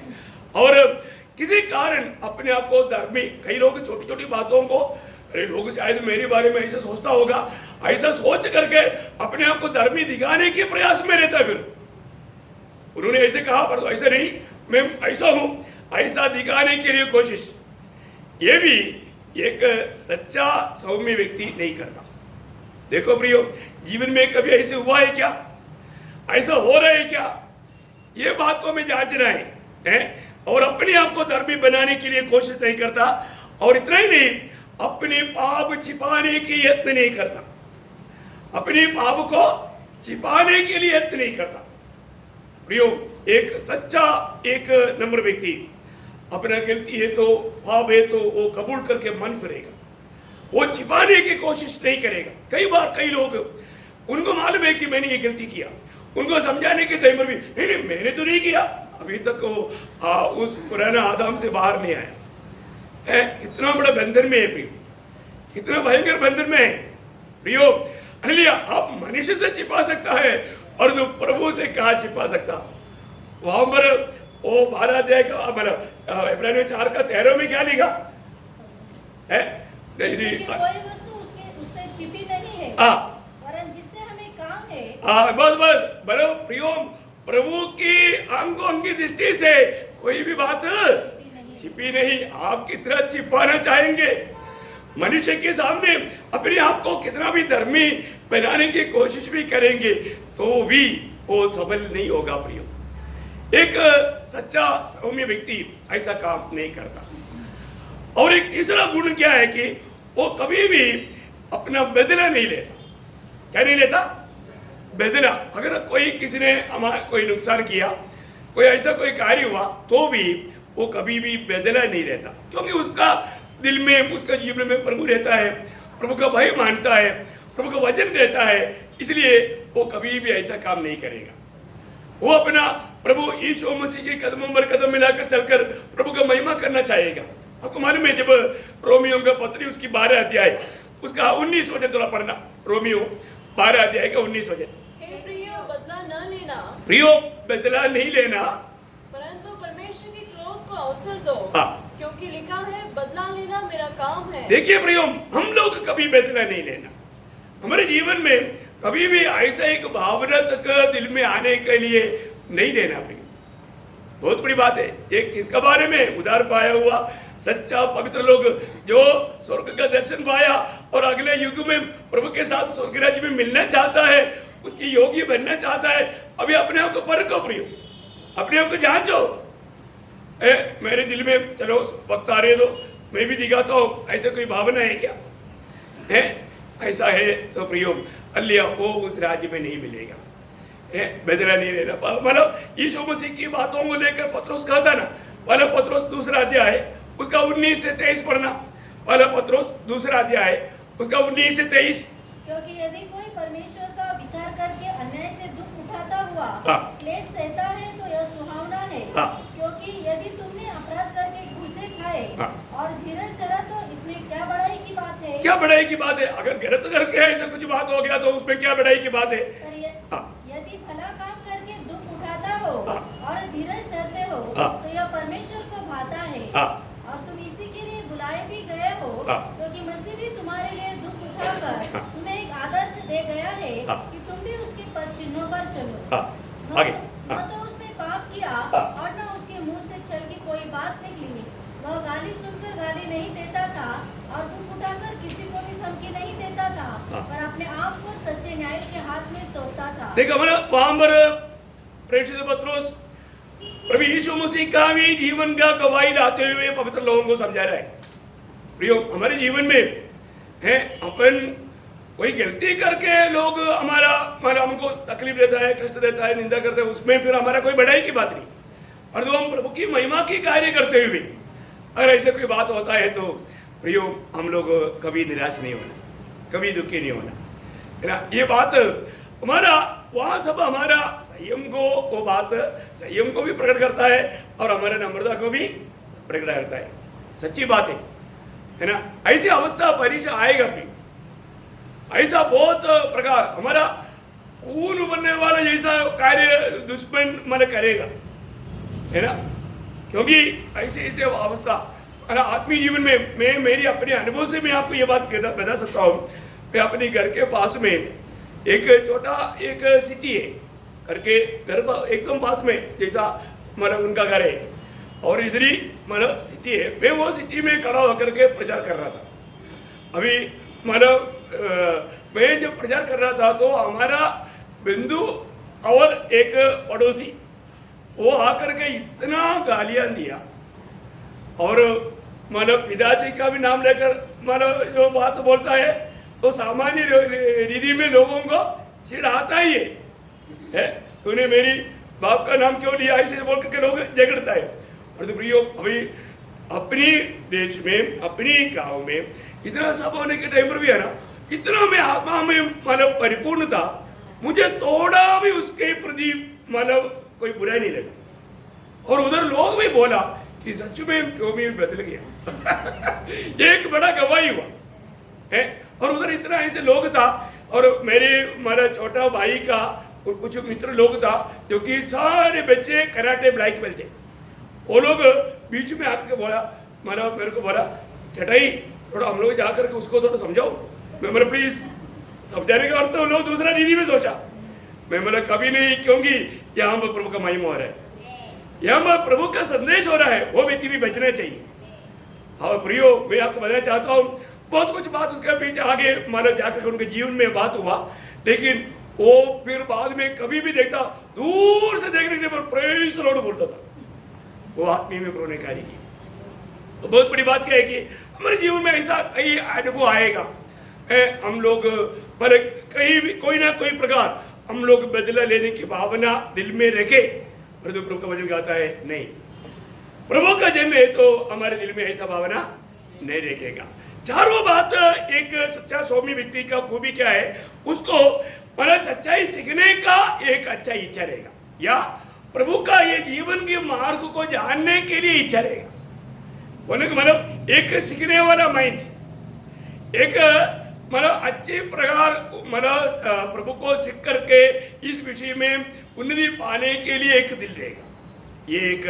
और किसी कारण अपने आप को धर्मी, कई लोग छोटी छोटी बातों को, अरे लोग शायद मेरे बारे में ऐसा सोचता होगा, ऐसा सोच करके अपने आप को धर्मी दिखाने के प्रयास में रहता है। फिर उन्होंने ऐसे कहा, पर तो ऐसा नहीं, मैं ऐसा हूं, ऐसा दिखाने के लिए कोशिश, ये भी एक सच्चा सौम्य व्यक्ति नहीं करता। देखो प्रियो, जीवन में कभी ऐसे हुआ है क्या, ऐसा हो रहा है क्या, ये बात को हमें जांचना है और अपने आप को धर्मी बनाने के लिए कोशिश नहीं करता, और इतना ही नहीं, अपने पाप छिपाने की यत्न नहीं करता, अपने पाप को छिपाने के लिए यत्न नहीं करता। प्रियो, एक सच्चा एक नम्र व्यक्ति अपना गलती है तो, पाप है तो वो कबूल करके मन फिरेगा, वो छिपाने की कोशिश नहीं करेगा। कई बार कई लोग, उनको मालूम है कि मैंने ये गलती किया, उनको समझाने के टाइम पर भी नहीं नहीं मैंने तो नहीं किया, अभी तक वो उस पुराना आदम से बाहर नहीं आया है। कितना बड़ा बंधन में है प्रियो, कितना भयंकर बंधन में है प्रियो। हालेलुया, आप मनुष्य से छिपा सकता है और तो प्रभु से कहा छिपा सकता। वहां पर वो 12 अध्याय का मतलब इब्रानियों 4:13 में क्या लिखा, है जिंदगी की कोई वस्तु उससे छिपी नहीं है, हाँ वरन जिससे हमें काम है। हाँ, बस बड़ो प्रियो, प्रभु की अंगों की दृष्टि से कोई भी बात छिपी नहीं। आप कितना छिपाना चाहेंगे, मनुष्य के सामने अपने आप को कितना भी धर्मी बनाने की कोशिश भी करेंगे तो भी वो सफल नहीं होगा प्रियो। एक सच्चा सौम्य व्यक्ति ऐसा काम नहीं करता। और एक तीसरा गुण क्या है कि वो कभी भी अपना बदला नहीं लेता। क्या नहीं लेता? बदला। अगर कोई किसी ने हमारा कोई नुकसान किया, कोई ऐसा कोई कार्य हुआ, तो भी वो कभी भी बदला नहीं लेता, क्योंकि उसका दिल में, उसका जीवन में प्रभु रहता है, प्रभु का भय मानता है, प्रभु का वचन रहता है, इसलिए वो कभी भी ऐसा काम नहीं करेगा। वो अपना प्रभु यीशु मसीह के कदमों पर कदम मिलाकर चलकर प्रभु का महिमा करना चाहेगा। आपको मालूम है, जब रोमियो का पत्री उसकी 12 अध्याय उसका 19 वचन थोड़ा पढ़ना, रोमियो 12 अध्याय का 19 वचन। प्रियो बदला न लेना, प्रियो बदला नहीं लेना, परंतु परमेश्वर के क्रोध को अवसर दो, क्योंकि लिखा है बदला लेना मेरा काम है। देखिए प्रियो, हम लोग कभी बदला नहीं लेना। हमारे जीवन में कभी भी ऐसा एक भावना तक दिल में आने के लिए नहीं देना प्रियो। बहुत बड़ी बात है। एक इसका बारे में उधार पाया हुआ सच्चा पवित्र लोग जो स्वर्ग का दर्शन पाया और अगले युग में प्रभु के साथ स्वर्ग राज्य में मिलना चाहता है, उसकी योग्य बनना चाहता है, अभी अपने आप को परखो प्रियो, अपने आप को जांचो। मेरे दिल में चलो वक्त आ रहे दो, मैं भी दिखाता हूँ, ऐसा कोई भावना है क्या? है ऐसा है तो प्रियो अल्लाह वो उस राज्य में नहीं मिलेगा। बदला नहीं लेना। मतलब यीशु मसीह की बातों को लेकर पत्रोस कहता ना, पहला पत्रोस दूसरा अध्याय उसका 19 से 23 पढ़ना। पहला पत्रोस दूसरा अध्याय उसका 19 से 23। क्योंकि यदि कोई परमेश्वर का विचार करके अन्याय से दुख उठाता हुआ क्लेश सहता है तो यह सुहावना है। क्योंकि यदि तुमने अपराध करके घूसे खाए और धीरज धरा तो इसमें क्या बड़ाई की बात है? क्या बड़ाई की बात है? अगर गलत करके ऐसा कुछ बात हो गया तो उसमें क्या बड़ाई की बात है? यदि भला काम करके दुख उठाता हो और धीरज धरते हो तो यह परमेश्वर को भाता है। और तुम इसी के लिए बुलाए भी गए हो, क्योंकि मसीह भी तुम्हारे लिए दुख उठाकर तुम्हें एक आदर्श दे गया है कि तुम भी उसके पद चिन्हों पर चलो। न तो उसने पाप किया और न उसके मुंह से छल की कोई बात निकली। वह गाली सुनकर गाली नहीं देता था और दुख उठाकर किसी को भी धमकी नहीं देता था, पर अपने आप को सच्चे न्याय के हाथ में सौंपता था। देखो वहां पर प्रेषित पत्रोस प्रभु यीशु मसीह का भी जीवन का गवाही लाते हुए पवित्र लोगों को समझा रहा है। प्रियो, हमारे जीवन में है अपन कोई गलती करके लोग हमारा हमको तकलीफ देता है, कष्ट देता है, निंदा करता है, उसमें फिर हमारा कोई बड़ाई की बात नहीं। और तो हम प्रभु की महिमा की कार्य करते हुए अगर ऐसे कोई बात होता है तो प्रियो हम लोग कभी निराश नहीं होना, कभी दुखी नहीं होना, है ना। ये बात हमारा वहाँ सब हमारा संयम को, वो बात संयम को भी प्रकट करता है और हमारे नम्रता को भी प्रकट करता है। सच्ची बात है ना। ऐसी अवस्था परीक्षा आएगा भी, ऐसा बहुत प्रकार हमारा खून उबलने वाला जैसा कार्य दुश्मन मन करेगा, है ना। क्योंकि ऐसे ऐसे अवस्था आत्मीय जीवन में मैं मेरी अपने अनुभव से मैं आपको ये बात बता सकता हूँ। मैं अपने घर के पास में एक छोटा एक सिटी है, करके घर एकदम पास में जैसा मतलब उनका घर है और इधर ही मतलब सिटी है। मैं वो सिटी में खड़ा होकर के प्रचार कर रहा था। अभी मतलब मैं जब प्रचार कर रहा था तो हमारा बिंदु और एक पड़ोसी वो आकर के इतना गालियां दिया और मतलब पिताजी का भी नाम लेकर मतलब जो बात बोलता है तो सामान्य रीति में लोगों को चिढ़ाता ही है। तूने मेरी बाप का नाम क्यों लिया, ऐसे बोल करके लोग झगड़ता है। और तो प्रियो, अभी अपनी देश में अपनी गांव में इतना सब होने के टाइम पर भी है ना, इतना मैं आत्मा में मतलब परिपूर्ण था, मुझे थोड़ा भी उसके प्रति मतलब कोई बुराई नहीं लगा। और उधर लोग भी बोला कि सच में जो भी बदल गया। ये एक बड़ा गवाही हुआ है। और उधर इतना ऐसे लोग था और मेरे हमारा छोटा भाई का और कुछ मित्र लोग था जो कि सारे बच्चे कराटे ब्लैक बेल्ट थे। वो लोग बीच में आकर बोला मतलब मेरे को बोला, चटाई थोड़ा हम लोग जाकर के उसको थोड़ा समझाओ। मैं बोला प्लीज, समझाने का अर्थ तो लोग दूसरा रीति में सोचा। मैं बोला कभी नहीं, क्योंकि यहाँ पर प्रभु का महिमा हो रहा है, यहाँ पर प्रभु का संदेश हो रहा है, वो व्यक्ति भी बचना चाहिए। हाँ प्रियो, मैं आपको बताना चाहता हूँ, बहुत कुछ बात उसके पीछे आगे मानो जाकर उनके जीवन में बात हुआ, लेकिन वो फिर बाद में कभी भी देखता, दूर से देखने के बाद प्रेज द लॉर्ड बोलता था। वो आत्मीय में प्रभु ने कार्य की। तो बहुत बड़ी बात क्या है कि हमारे जीवन में ऐसा कई अनुभव आएगा, हम लोग पर कहीं भी कोई ना कोई प्रकार हम लोग बदला लेने की भावना दिल में रखे, परंतु प्रभु का वचन कहता है नहीं, प्रभु का जन्म है तो हमारे दिल में ऐसा भावना नहीं रखेगा। चारों बात, एक सच्चा स्वामी व्यक्ति का खूबी क्या है, उसको मतलब सच्चाई सीखने का एक अच्छा इच्छा रहेगा, या प्रभु का ये जीवन के मार्ग को जानने के लिए इच्छा रहेगा। बोले मतलब एक सीखने वाला माइंड, एक मतलब अच्छे प्रकार मतलब प्रभु को सीख करके इस विषय में उन्नति पाने के लिए एक दिल रहेगा। ये एक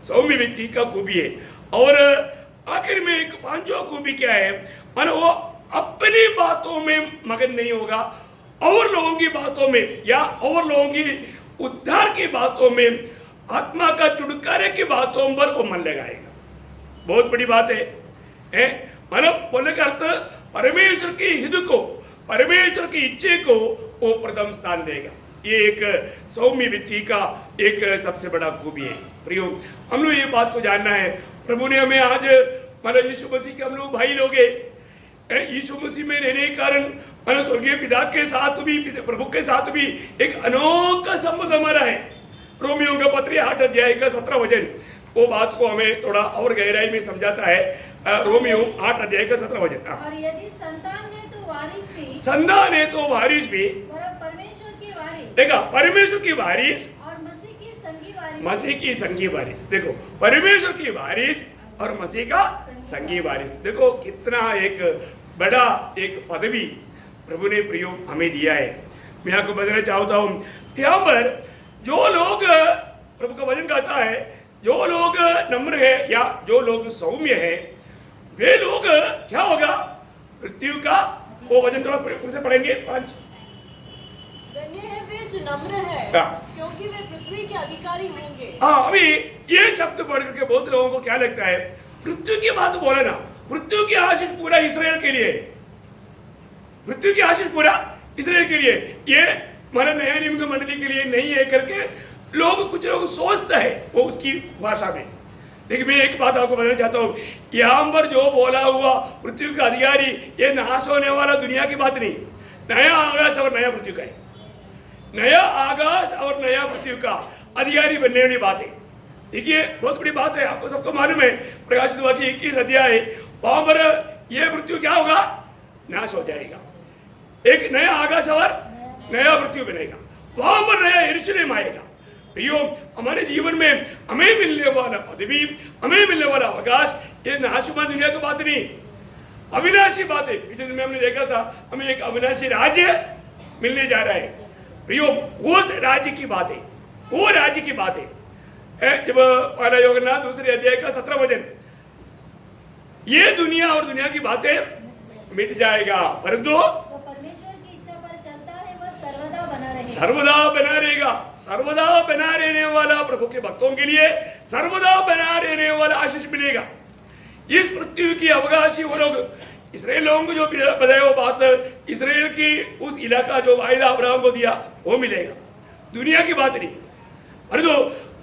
सौम्य व्यक्ति का खूबी है। और आखिर में एक पांचवा खूबी क्या है, मानो वो अपनी बातों में मगन नहीं होगा, और लोगों की बातों में या और लोगों की उद्धार की बातों में, आत्मा का छुटकारे की बातों पर वो मन लगाएगा। बहुत बड़ी बात है मतलब बोलने का अर्थ परमेश्वर की हित को, परमेश्वर की इच्छे को वो प्रथम स्थान देगा। ये एक सौम्य व्यक्ति का एक सबसे बड़ा खूबी है। प्रियो, हम लोग ये बात को जानना है, प्रभु ने हमें आज मतलब यीशु मसीह के हम लोग भाई लोग हैं, यीशु मसीह में रहने के कारण मतलब स्वर्गीय पिता के साथ भी, प्रभु के साथ भी एक अनोखा संबंध हमारा है। रोमियो का पत्र 8 अध्याय का 17 वचन वो बात को हमें थोड़ा और गहराई में समझाता है। रोमियो 8 अध्याय का 17 वचन। और यदि संतान है तो वारिस भी, संतान है तो वारिस भी, परमेश्वर की वारिस, देखा परमेश्वर की वारिस और मसीह की संगी वारिस, मसीह की संगी वारिस। देखो परमेश्वर की वारिस और मसीह का संगी वारिस, देखो कितना एक बड़ा एक पदवी प्रभु ने प्रयोग हमें दिया है। मैं आपको बताना चाहता हूँ, यहाँ पर जो लोग प्रभु का वचन कहता है, जो लोग नम्र है या जो लोग सौम्य है, वे लोग क्या होगा, मृत्यु का वो वचन थोड़ा उसे पढ़ेंगे 5। धन्य है वे जो नम्र है, क्योंकि वे पृथ्वी के अधिकारी होंगे। हाँ, अभी ये शब्द पढ़ करके बहुत लोगों को क्या लगता है, मृत्यु की बात बोले ना, मृत्यु की आशीष पूरा इसराइल के लिए, मृत्यु की आशीष पूरा इसराइल के लिए, ये हमारा नया नियम की मंडली के लिए नहीं है करके लोग, कुछ लोग सोचते हैं वो उसकी भाषा में। लेकिन मैं एक बात आपको बताना चाहता हूँ, यहाँ पर जो बोला हुआ मृत्यु का अधिकारी, ये नाश होने वाला दुनिया की बात नहीं, नया आकाश और नया मृत्यु का है, नया आकाश और नया मृत्यु का अधिकारी बनने वाली बात है। देखिए बहुत बड़ी बात है, आपको सबको मालूम है, प्रकाशित वाक्य 21 अध्याय, वहां पर यह मृत्यु क्या होगा, नाश हो जाएगा, एक नया आकाश और नया मृत्यु बनेगा, वहां पर नया यरूशलेम आएगा। प्रियो, हमारे जीवन में हमें मिलने वाला पदवी, हमें मिलने वाला अवकाश, ये नाशुमान दुनिया की बात नहीं, अविनाशी बात है। पिछले दिन में हमने देखा था, हमें एक अविनाशी राज्य मिलने जा रहा है। प्रियो, वो राज्य की बात है, वो राज्य की बात है। जब पहला यूहन्ना 2 अध्याय का 17 वचन, ये दुनिया और दुनिया की बातें मिट जाएगा, परंतु परमेश्वर की इच्छा पर चलता है वह सर्वदा बना रहेगा, सर्वदा बना रहेगा। सर्वदा बना रहने वाला प्रभु के भक्तों के लिए सर्वदा बना रहने वाला आशीष मिलेगा। इस पृथ्वी की अवकाशी वो लोग, इसराइल लोगों को जो बताया वो बात, इसराइल की उस इलाका जो वायदा अब्राहम को दिया वो मिलेगा, दुनिया की बात नहीं। और जो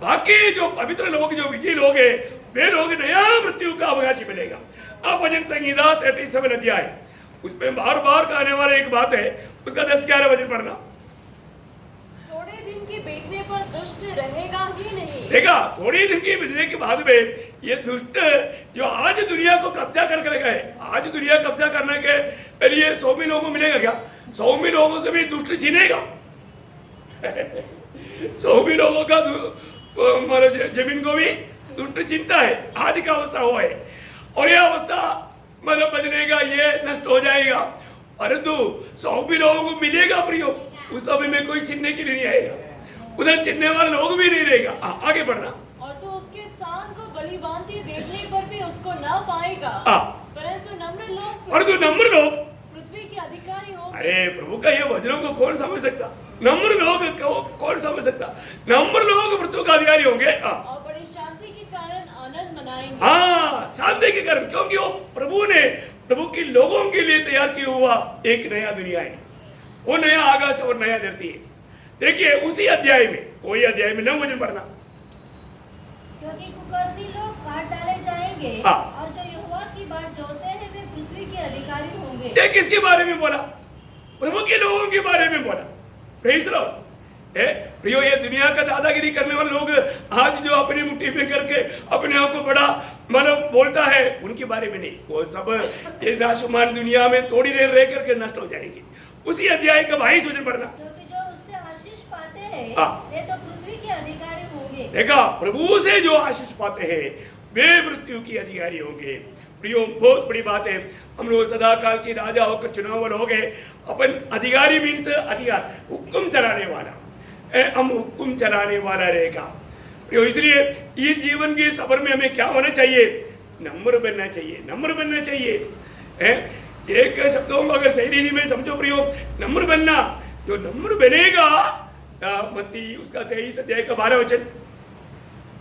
बाकी जो पवित्र लोग, जो विजयी लोग हैं, वे लोग नया मृत्यु का अवकाशी मिलेगा। अब भजन संहिता 37 अध्याय, उसमें बार बार कहने वाला एक बात है, उसका 10-11 वचन पढ़ना। थोड़े दिन के बीतने पर दुष्ट रहेगा ही नहीं। देखा, थोड़ी दिन की बीतने के बाद में ये दुष्ट जो आज दुनिया को कब्जा कर गए, आज दुनिया कब्जा करने के लिए 100 लोगों को मिलेगा क्या, 100 लोगों से भी दुष्ट छीनेगा। 100 लोगों का जमीन को भी दुष्ट चिंता है, आज का अवस्था वो है। और यह अवस्था मतलब बदलेगा, ये नष्ट हो जाएगा, परंतु 100 लोगों को मिलेगा प्रियो, उस समय में कोई छीनने के लिए नहीं आएगा, उधर छीनने वाले लोग भी नहीं रहेगा। आगे बढ़ना। और तो उसके स्थान को बलिभांति देखने पर भी उसको ना पाएगा, परंतु नम्र लोग और जो नम्र लोग पृथ्वी के अधिकारी होंगे। अरे प्रभु का ये वचनों को कौन समझ सकता? नम्र लोग कौन समझ सकता? नम्र लोग पृथ्वी का अधिकारी होंगे। और बड़ी शांति के कारण आनंद मनाएंगे। हाँ, शांति के कारण, क्योंकि वो प्रभु ने प्रभु के लोगों के लिए तैयार किया हुआ एक नया दुनिया है, वो नया आकाश और नया धरती है। देखिए उसी अध्याय में, वही अध्याय में 9 वचन पढ़ना। क्योंकि कुकर्मी लोग काट डाले जाएंगे और जो यहोवा की बाट जोते हैं वे पृथ्वी के अधिकारी होंगे। ये किसके बारे में बोला? प्रभु के लोगों के बारे में बोला। Praise the Lord. प्रियो, ये दुनिया का दादागिरी करने वाले लोग आज जो अपनी मुट्ठी में करके अपने आप को बड़ा मतलब बोलता है, उनके बारे में नहीं। वो सब ये नाशमान दुनिया में थोड़ी देर रह करके नष्ट हो जाएंगे। उसी अध्याय का 22 वचन पढ़ना। क्योंकि जो उससे आशीष पाते हैं वे तो पृथ्वी के अधिकारी होंगे। देखा, प्रभु से जो आशीष पाते हैं वे मृत्यु के अधिकारी होंगे। प्रियो, बहुत बड़ी बात है। हम लोग सदा काल के राजा होकर चुनाव हो गए। अपन अधिकारी मीन्स अधिकार, हुक्म चलाने वाला। हम हुक्म चलाने वाला रहेगा। प्रियो, इसलिए ये जीवन के सफर में हमें क्या होना चाहिए? नम्र बनना चाहिए, नम्र बनना चाहिए। एक शब्दों को अगर सही रीति में समझो प्रियो, नम्र बनना, जो नम्र बनेगा, मत्ती उसका 23 अध्याय का 12 वचन,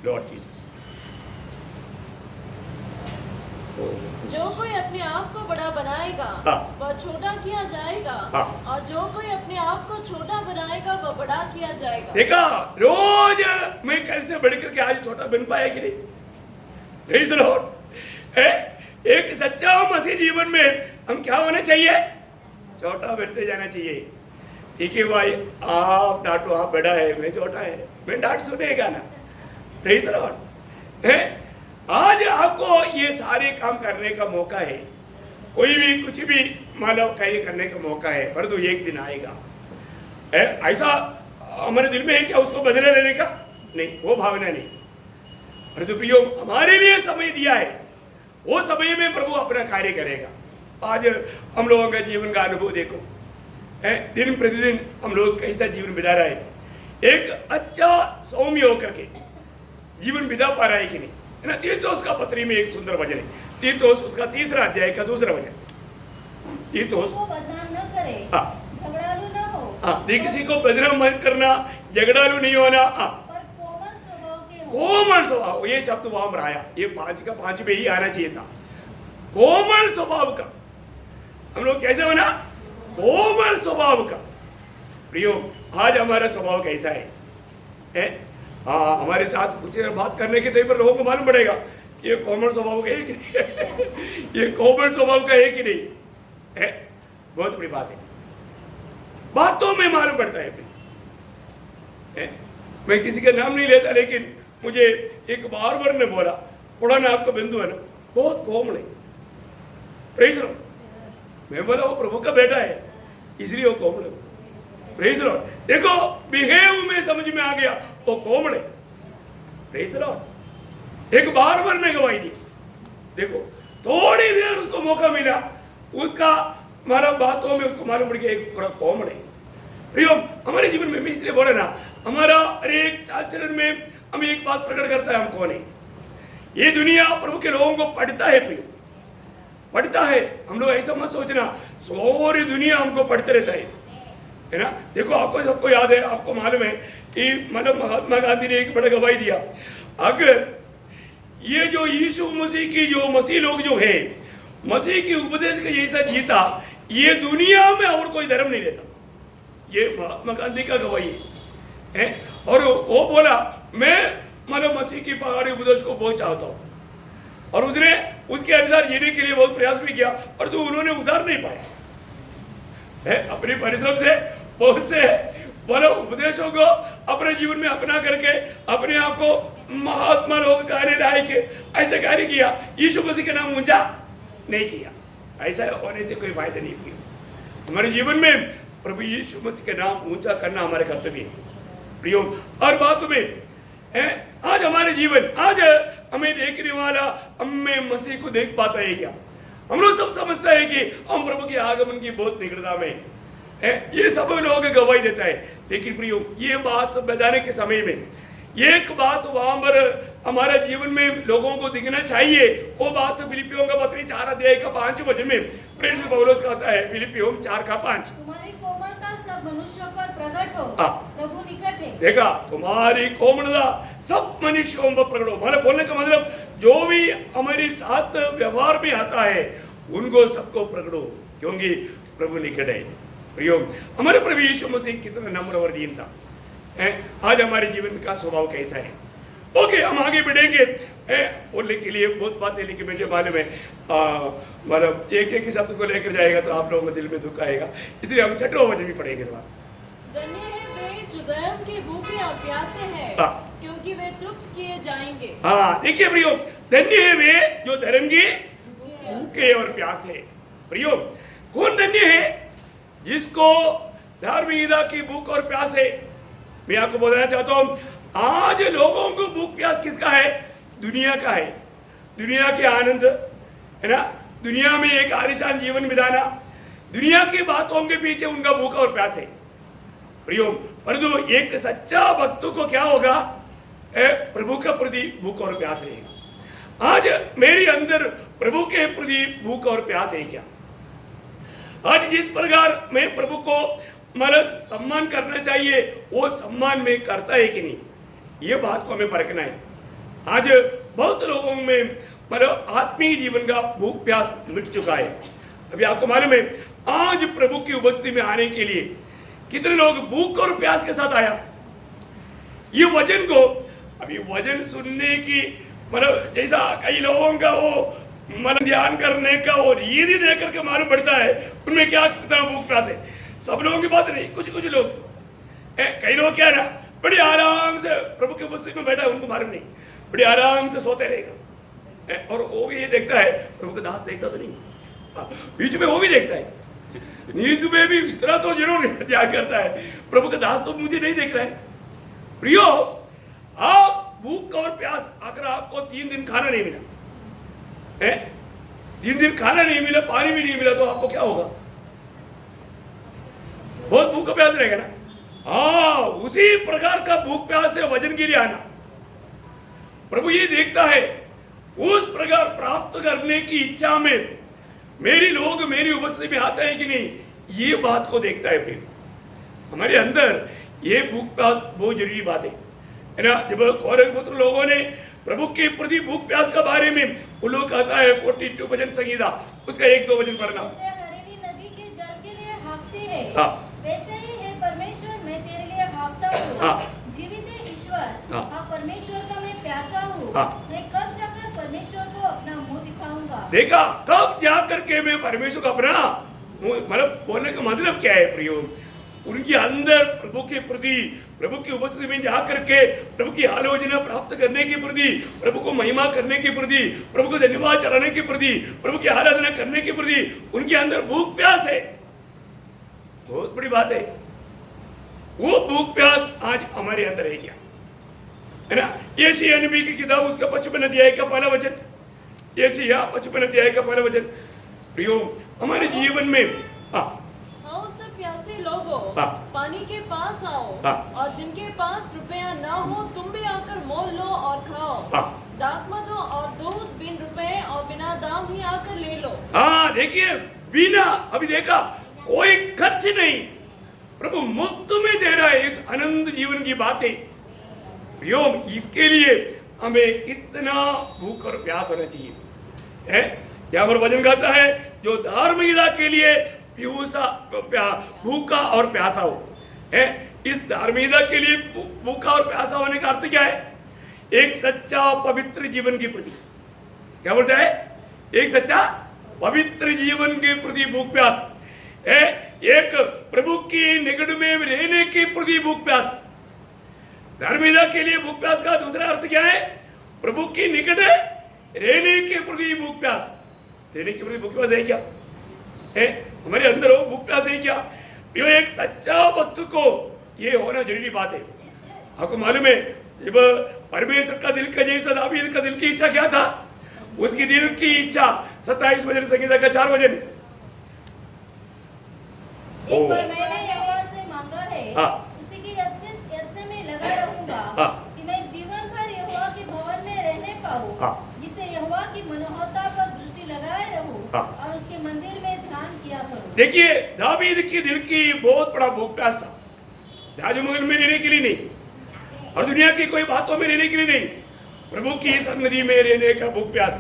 लॉर्ड जीसस, जो कोई अपने आप को बड़ा बनाएगा वह छोटा किया जाएगा, और जो कोई अपने आप को छोटा बनाएगा वह बड़ा किया जाएगा। देखा, रोज मैं कैसे बढ़ करके आज छोटा बन पाया कि नहीं? Praise the Lord. एक सच्चा मसीह जीवन में हम क्या होना चाहिए? छोटा बनते जाना चाहिए। ठीक है भाई, आप डांटो, आप बड़ा है, मैं छोटा है, मैं डांट सुनेगा ना। Praise the Lord. आज आपको ये सारे काम करने का मौका है, कोई भी कुछ भी मानव कार्य करने का मौका है, पर तो एक दिन आएगा। ऐसा हमारे दिल में है क्या उसको बदले लेने का? नहीं, वो भावना नहीं। पर तो प्रियो, हमारे लिए समय दिया है, वो समय में प्रभु अपना कार्य करेगा। आज हम लोगों का जीवन का अनुभव देखो, दिन प्रतिदिन हम लोग कैसा जीवन बिता रहा है। एक अच्छा सौम्य होकर के जीवन बिता पा रहा है कि नहीं? है ना? तीतुस का पत्री में एक सुंदर वचन है, तीतुस उसका 3 अध्याय का 2 वचन। तीतुस को बदनाम न करे, झगड़ालू न हो। किसी को बदनाम मत करना, झगड़ालू नहीं होना, पर कोमल स्वभाव के हो। कोमल स्वभाव, ये शब्द वहां पर आया, ये 5 का 5 में ही आना चाहिए था। कोमल स्वभाव का, हम लोग कैसे होना? कोमल स्वभाव का। प्रियो, आज हमारा स्वभाव कैसा है? हमारे साथ कुछ बात करने के टाइम पर लोगों को मालूम पड़ेगा कि ये कोमल स्वभाव का है कि नहीं। ये कोमल स्वभाव का है कि नहीं है? बहुत बड़ी बात है, बातों में मालूम पड़ता है। मैं किसी का नाम नहीं लेता, लेकिन मुझे एक बार्बर ने बोला, थोड़ा ना आपका बिंदु है ना, बहुत कोमल है। Praise the Lord. मैं बोला वो प्रभु का बेटा है, इसलिए वो कोमल है। Praise the Lord. देखो, बिहेव में समझ में आ गया, वो कोमल है। Praise the Lord. एक बार्बर ने गवाही दी, देखो थोड़ी देर उसको मौका मिला, उसका हमारा बातों में उसको मालूम पड़ गया एक बड़ा कोमल है। प्रियो, हमारे जीवन में मैं इसलिए बोला ना, हमारा हर एक चाल चलन में हमें एक बात प्रकट करता है, हम कौन है। ये दुनिया प्रभु के लोगों को पढ़ता है, प्रियो पढ़ता है। हम लोग ऐसा मत सोचना सारी दुनिया हमको पढ़ते रहता है ना। देखो, आपको सबको याद है, आपको मालूम है कि मतलब महात्मा गांधी ने एक बड़ा गवाही दिया, अगर ये जो यीशु मसीह की जो मसीह लोग जो है, मसीह की उपदेश का जैसा जीता, ये दुनिया में और कोई धर्म नहीं रहता। ये महात्मा गांधी का गवाही है। और वो बोला, मैं मतलब मसीह की पहाड़ी उपदेश को बहुत चाहता हूँ, और उसने उसके अनुसार जीने के लिए बहुत प्रयास भी किया, पर तो उन्होंने उतार नहीं पाया है। अपने परिश्रम से बहुत से बोलो उपदेशों को अपने जीवन में अपना करके अपने आप को महात्मा लोग कहने लायक ऐसे कार्य किया, यीशु मसीह का नाम ऊंचा नहीं किया। ऐसा होने से कोई फायदा नहीं किया। हमारे जीवन में प्रभु यीशु मसीह के नाम ऊंचा करना हमारे कर्तव्य है। प्रियो, हर बात में आज हमारे जीवन, आज हमें देखने वाला हमें मसीह को देख पाता है क्या? हम लोग सब समझता है कि हम प्रभु के आगमन की बहुत निकटता में है, ये सब लोगों को गवाही देता है। लेकिन प्रियो, ये बात बताने के समय में एक बात वहां पर हमारे जीवन में लोगों को दिखना चाहिए। वो बात फिलिपियों का पत्री 4 अध्याय का 5 वचन में प्रेषित पौलुस कहता है, फिलिपियों 4 का 5, तुम्हारी कोमलता सब मनुष्यों पर प्रकट हो, प्रभु निकट है। देखा, तुम्हारी कोमलता सब मनुष्यों पर प्रकट हो। मतलब बोलने का मतलब जो भी हमारे साथ व्यवहार में आता है उनको सबको प्रकट हो, क्योंकि प्रभु निकट है। प्रियो, हमारे प्रभु यीशु मसीह कितना नम्र और दीन था। आज हमारे जीवन का स्वभाव कैसा है? ओके, हम आगे बढ़ेंगे। बोलने के लिए बहुत बातें, लेकिन मुझे मालूम है मतलब एक एक शब्द को लेकर जाएगा तो आप लोगों को दिल में दुख आएगा, इसलिए हम 6वां वचन भी पढ़ेंगे। धन्य है वे जो धर्म के भूखे और प्यासे हैं, क्योंकि वे तृप्त किए जाएंगे। हाँ, देखिए प्रियो, धन्य है वे जो धर्म के भूखे और प्यासे हैं। प्रियो, कौन धन्य है? जिसको धार्मिकता की भूख और प्यास है। मैं आपको बोलना चाहता हूं, आज लोगों को भूख प्यास किसका है? दुनिया का है। दुनिया के आनंद, है ना, दुनिया में एक आलिशान जीवन बिताना, दुनिया की बातों के पीछे उनका भूख और प्यास है। प्रियो, परंतु एक सच्चा भक्त को क्या होगा? प्रभु के प्रति भूख और प्यास रहेगा। आज मेरे अंदर प्रभु के प्रति भूख और प्यास है क्या? आज जिस प्रकार मैं प्रभु को मतलब सम्मान करना चाहिए वो सम्मान में करता है कि नहीं, ये बात को हमें परखना है। आज बहुत लोगों में मतलब आत्मीय जीवन का भूख प्यास मिट चुका है। अभी आपको मालूम है, आज प्रभु की उपस्थिति में आने के लिए कितने लोग भूख और प्यास के साथ आया। ये वचन को, अभी वचन सुनने की मतलब जैसा कई लोगों का वो मतलब ध्यान करने का वो रीति देख करके मालूम पड़ता है उनमें क्या कितना भूख प्यास है। सब लोगों की बात नहीं, कुछ कुछ लोग, कई लोग क्या है ना, बड़ी आराम से प्रभु की उपस्थिति में बैठा है, उनको मालूम नहीं, बड़ी आराम से सोते रहेगा। और वो भी ये देखता है, प्रभु का दास देखता तो नहीं, बीच में वो भी देखता है, नींद में भी इतना तो जरूर ध्यान करता है, प्रभु का दास तो मुझे नहीं देख रहा है। प्रियो, आप भूख और प्यास, अगर आपको 3 दिन खाना नहीं मिला, 3 दिन खाना नहीं मिला, पानी भी नहीं मिला, तो आपको क्या होगा? बहुत भूख प्यास रहेगा ना। हाँ, उसी प्रकार का भूख प्यास से वजन के लिए आना, प्रभु ये देखता है, उस प्रकार प्राप्त करने की इच्छा में मेरी लोग मेरी उपस्थिति में आते हैं कि नहीं, ये बात को देखता है। फिर हमारे अंदर ये भूख प्यास बहुत जरूरी बात है ना। जब कौरव पुत्र लोगों ने प्रभु के प्रति भूख प्यास के बारे में वो लोग कहता है 42 भजन संगीता, उसका 1-2 वचन पढ़ना। नदी के जल के लिए हाँफती है, वैसे ही है परमेश्वर, मैं तेरे लिए हाँफता हूँ। जीवित है ईश्वर, हाँ परमेश्वर का मैं प्यासा हूँ। मैं कब जाकर परमेश्वर को अपना मुंह दिखाऊंगा? देखा, कब जाकर के मैं परमेश्वर को अपना, मतलब बोलने का मतलब क्या है प्रियो? उनके अंदर प्रभु के प्रति, प्रभु की उपस्थिति में जाकर के प्रभु की आलोचना प्राप्त करने के प्रति, प्रभु को महिमा करने के प्रति, प्रभु को धन्यवाद चढ़ाने के प्रति, प्रभु की आराधना करने के प्रति उनके अंदर भूख प्यास है। बहुत बड़ी बात है। वो भूख प्यास आज हमारे अंदर है क्या? है ना। यशायाह नबी की किताब उसका 55 अध्याय का पहला वचन, यशायाह 55 अध्याय का पहला वचन। प्रियो, हमारे जीवन में प्यासे लोगों, पानी के पास आओ, और जिनके पास रुपया ना हो तुम भी आकर मोल लो और खाओ। दाख मत दो और दूध बिन रुपए और बिना दाम ही आकर ले लो। हाँ, देखिए, बिना, अभी देखा, कोई खर्च नहीं, प्रभु मुफ्त में दे रहा है इस आनंद जीवन की बातें। यो, इसके लिए हमें कितना भूख और प्यास होना चाहिए है। यहाँ पर वचन कहता है, जो धार्मिकता के लिए भूखा और प्यासा हो है। इस धार्मिकता के लिए भूखा और प्यासा होने का अर्थ क्या है? एक सच्चा पवित्र जीवन के प्रति, क्या बोलता है? एक सच्चा पवित्र जीवन के प्रति भूख प्यास है। एक प्रभु की निकट में रहने के प्रति भूख प्यास। धार्मिकता के लिए भूख प्यास का दूसरा अर्थ क्या है? प्रभु की निकट रहने के प्रति भूख प्यास। रहने के प्रति भूख प्यास है क्या? है हमारे अंदर हो भूख प्यास है क्या? यो, एक सच्चा भक्त को ये होना जरूरी बात है। आपको मालूम है, जब परमेश्वर का दिल का जैसा दावीद का दिल की इच्छा क्या था? उसकी दिल की इच्छा 27 वचन संगीता का 4 वचन। एक बार मैंने यहोवा से मांगा है, उसी के यत्न में लगा रहूंगा, कि मैं देखिए दावीद की दिल की बहुत बड़ा भूख प्यास था, राजमहल में रहने के लिए नहीं और दुनिया की कोई बातों में रहने के लिए नहीं, प्रभु की सन्निधि में रहने का भूख प्यास।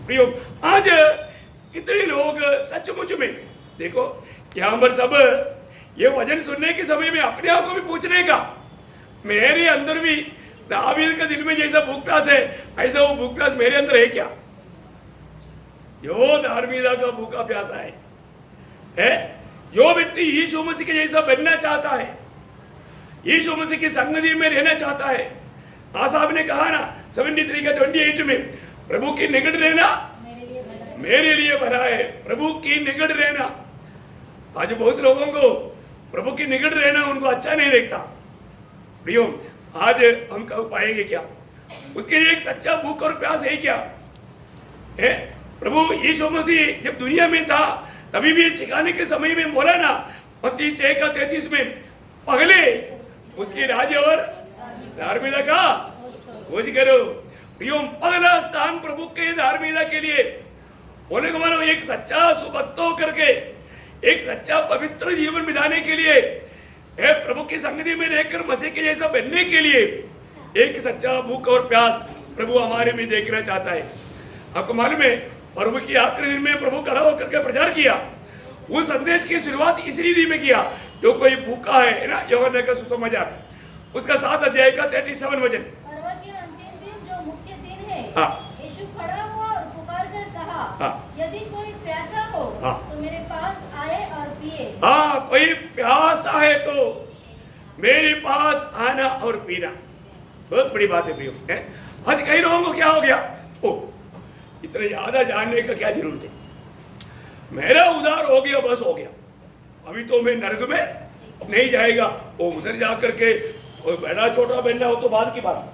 प्रियो, आज कितने लोग सचमुच में देखो यहाँ पर सब ये वचन सुनने के समय में अपने आप को भी पूछने का, मेरे अंदर भी दावीद के दिल में जैसा भूख प्यास है ऐसा वो भूख प्यास मेरे अंदर है क्या? जो धार्मिकता का भूखा प्यासा है जो व्यक्ति यीशु मसीह के जैसा बनना चाहता है, यीशु मसीह की संगति में रहना चाहता है। आसाफ ने कहा ना 73 का 28 में, प्रभु की निकट रहना मेरे लिए भला है, प्रभु की निकट रहना। आज बहुत लोगों को प्रभु की निकट रहना उनको अच्छा नहीं लगता। प्रियो, आज हम कह पाएंगे क्या? उसके लिए एक सच्चा भूख और प्यास है क्या? है प्रभु यीशु मसीह जब दुनिया में था तभी भी सिखाने के समय में बोला ना मत्ती 6 का 33 में, पहले उसके राज्य और धार्मिकता का खोज करो। प्रियो, पहला स्थान प्रभु के धार्मिकता के लिए बोले को मानो एक सच्चा सुभक्त करके एक सच्चा पवित्र जीवन बिताने के लिए, प्रभु की संगति में रहकर मसीह के जैसा बनने के लिए एक सच्चा भूख और प्यास प्रभु हमारे में देखना चाहता है। आपको मालूम है प्रभु की आखिरी दिन में प्रभु खड़ा होकर के प्रचार किया। उस संदेश की शुरुआत इस रीति में किया, जो कोई भूखा है ना, यूहन्ना का सुसमाचार उसका 7 अध्याय का 37 वचन। पर्व के अंतिम दिन जो मुख्य दिन है, हाँ। यीशु खड़ा हुआ और पुकार कर कहा, हाँ। यदि कोई प्यासा हो हाँ। तो मेरे पास आए और पिए। हाँ, कोई प्यासा है तो मेरे पास आना और पीना। बहुत बड़ी बात है प्रियो। आज कई लोगों को क्या हो गया, ओ इतना ज्यादा जानने का क्या जरूरत है, मेरा उधार हो गया बस हो गया, अभी तो मैं नरक में नहीं जाएगा, वो उधर जा करके बड़ा छोटा बनना हो तो बाद की बात।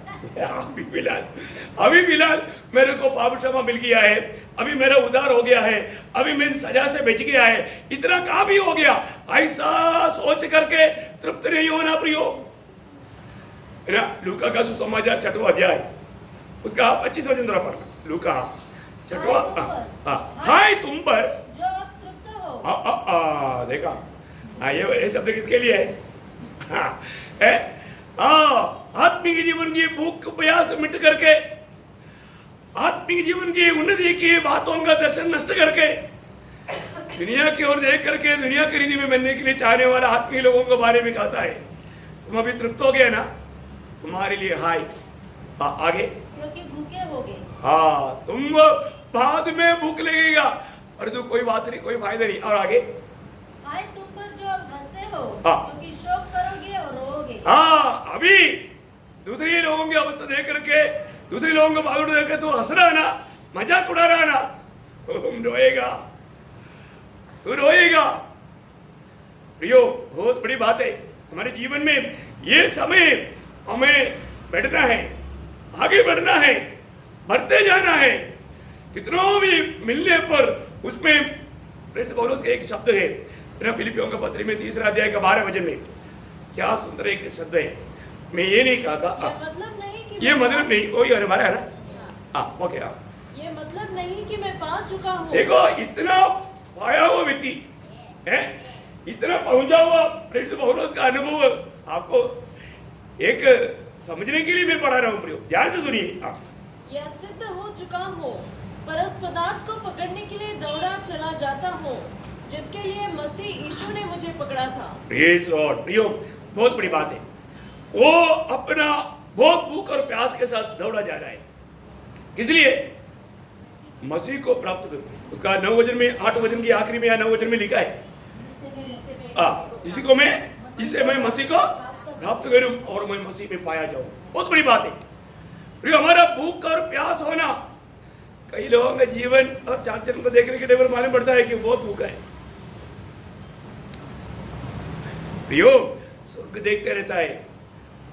अभी फिलहाल मेरे को पाप क्षमा मिल गया है, अभी मेरा उधार हो गया है, अभी मैं सजा से बच गया है, इतना काम ही हो गया, ऐसा सोच करके तृप्त नहीं होना प्रियो। लूका का सुसमाचार 6वां अध्याय उसका 25 वचन जरा पढ़ना। लूका 6वां, हाय तुम पर जो अब तृप्त हो। देखा, ये शब्द किसके लिए है? आत्मिक जीवन की भूख प्यास मिट करके, आत्मिक जीवन की उन्नति की बातों का दर्शन नष्ट करके, दुनिया की ओर देख करके दुनिया की रीति में बनने के लिए चाहने वाला आत्मिक लोगों के बारे में कहता है, तुम अभी तृप्त हो गए ना, तुम्हारे लिए हाय। आगे, क्योंकि भूखे होगे। हाँ, तुम बाद में भूख लगेगा और तो कोई बात नहीं, कोई फायदा नहीं। और आगे, हाय तुम पर जो अब हंसते हो, हाँ। क्योंकि शोक करोगे और रोओगे। हाँ, अभी दूसरे लोगों की अवस्था देख करके, दूसरे लोगों को भाग देख कर तू हंस रहा ना, मजाक उड़ा रहा ना, तुम रोएगा, तू रोएगा। प्रियो, बहुत बड़ी बात है हमारे जीवन में, ये समय हमें बढ़ना है, आगे बढ़ना है, बढ़ते जाना है। कितनों भी मिलने पर उसमें प्रेरित पौलुस का एक शब्द है, फिलिपियों का पत्र में 3 अध्याय का 12 वचन में, क्या सुंदर एक शब्द है। मैं ये नहीं कहा था, ये मतलब नहीं, वही हमारा है ना, ओके। ये मतलब नहीं कि मैं पा चुका हूँ। देखो, इतना पाया हुआ व्यक्ति है, इतना पहुंचा हुआ प्रेरित पौलुस का अनुभव आपको एक समझने के लिए मैं पढ़ा रहा हूँ प्रियो, ध्यान से सुनिए। यह सिद्ध हो चुका हूँ, पर उस पदार्थ को पकड़ने के लिए दौड़ा चला जाता हूँ जिसके लिए मसीह यीशु ने मुझे पकड़ा था। Praise Lord. प्रियो, बहुत बड़ी बात है, वो अपना बहुत भूख और प्यास के साथ दौड़ा जा रहा है, इसलिए मसीह को प्राप्त करो। उसका 9 वचन में, 8 वचन की आखिरी में या 9 वचन में लिखा है, जिससे मैं मसीह को प्राप्त करूं और मैं मसीह में पाया जाऊं। बहुत बड़ी बात है प्रियो, हमारा भूख और प्यास होना। कई लोगों का जीवन और चाल चलन को देखने के टेबल मालूम पड़ता है कि बहुत भूखा है प्रियो, स्वर्ग देखते रहता है,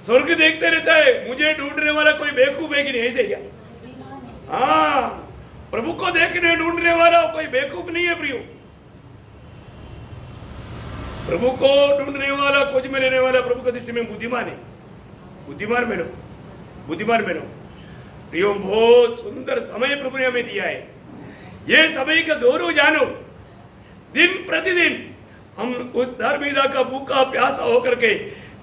स्वर्ग देखते रहता है, मुझे ढूंढने वाला कोई बेवकूफ है कि नहीं, ऐसे क्या? हाँ, प्रभु को देखने ढूंढने वाला कोई बेवकूफ नहीं है प्रियो, प्रभु को ढूंढने वाला, खोज में रहने वाला प्रभु की दृष्टि में बुद्धिमान है। बुद्धिमान बनो, बुद्धिमान बनो प्रियो। बहुत सुंदर समय प्रभु ने हमें दिया है, ये समय का गौरव जानो। दिन प्रतिदिन हम उस धार्मिकता का भूखा प्यासा होकर के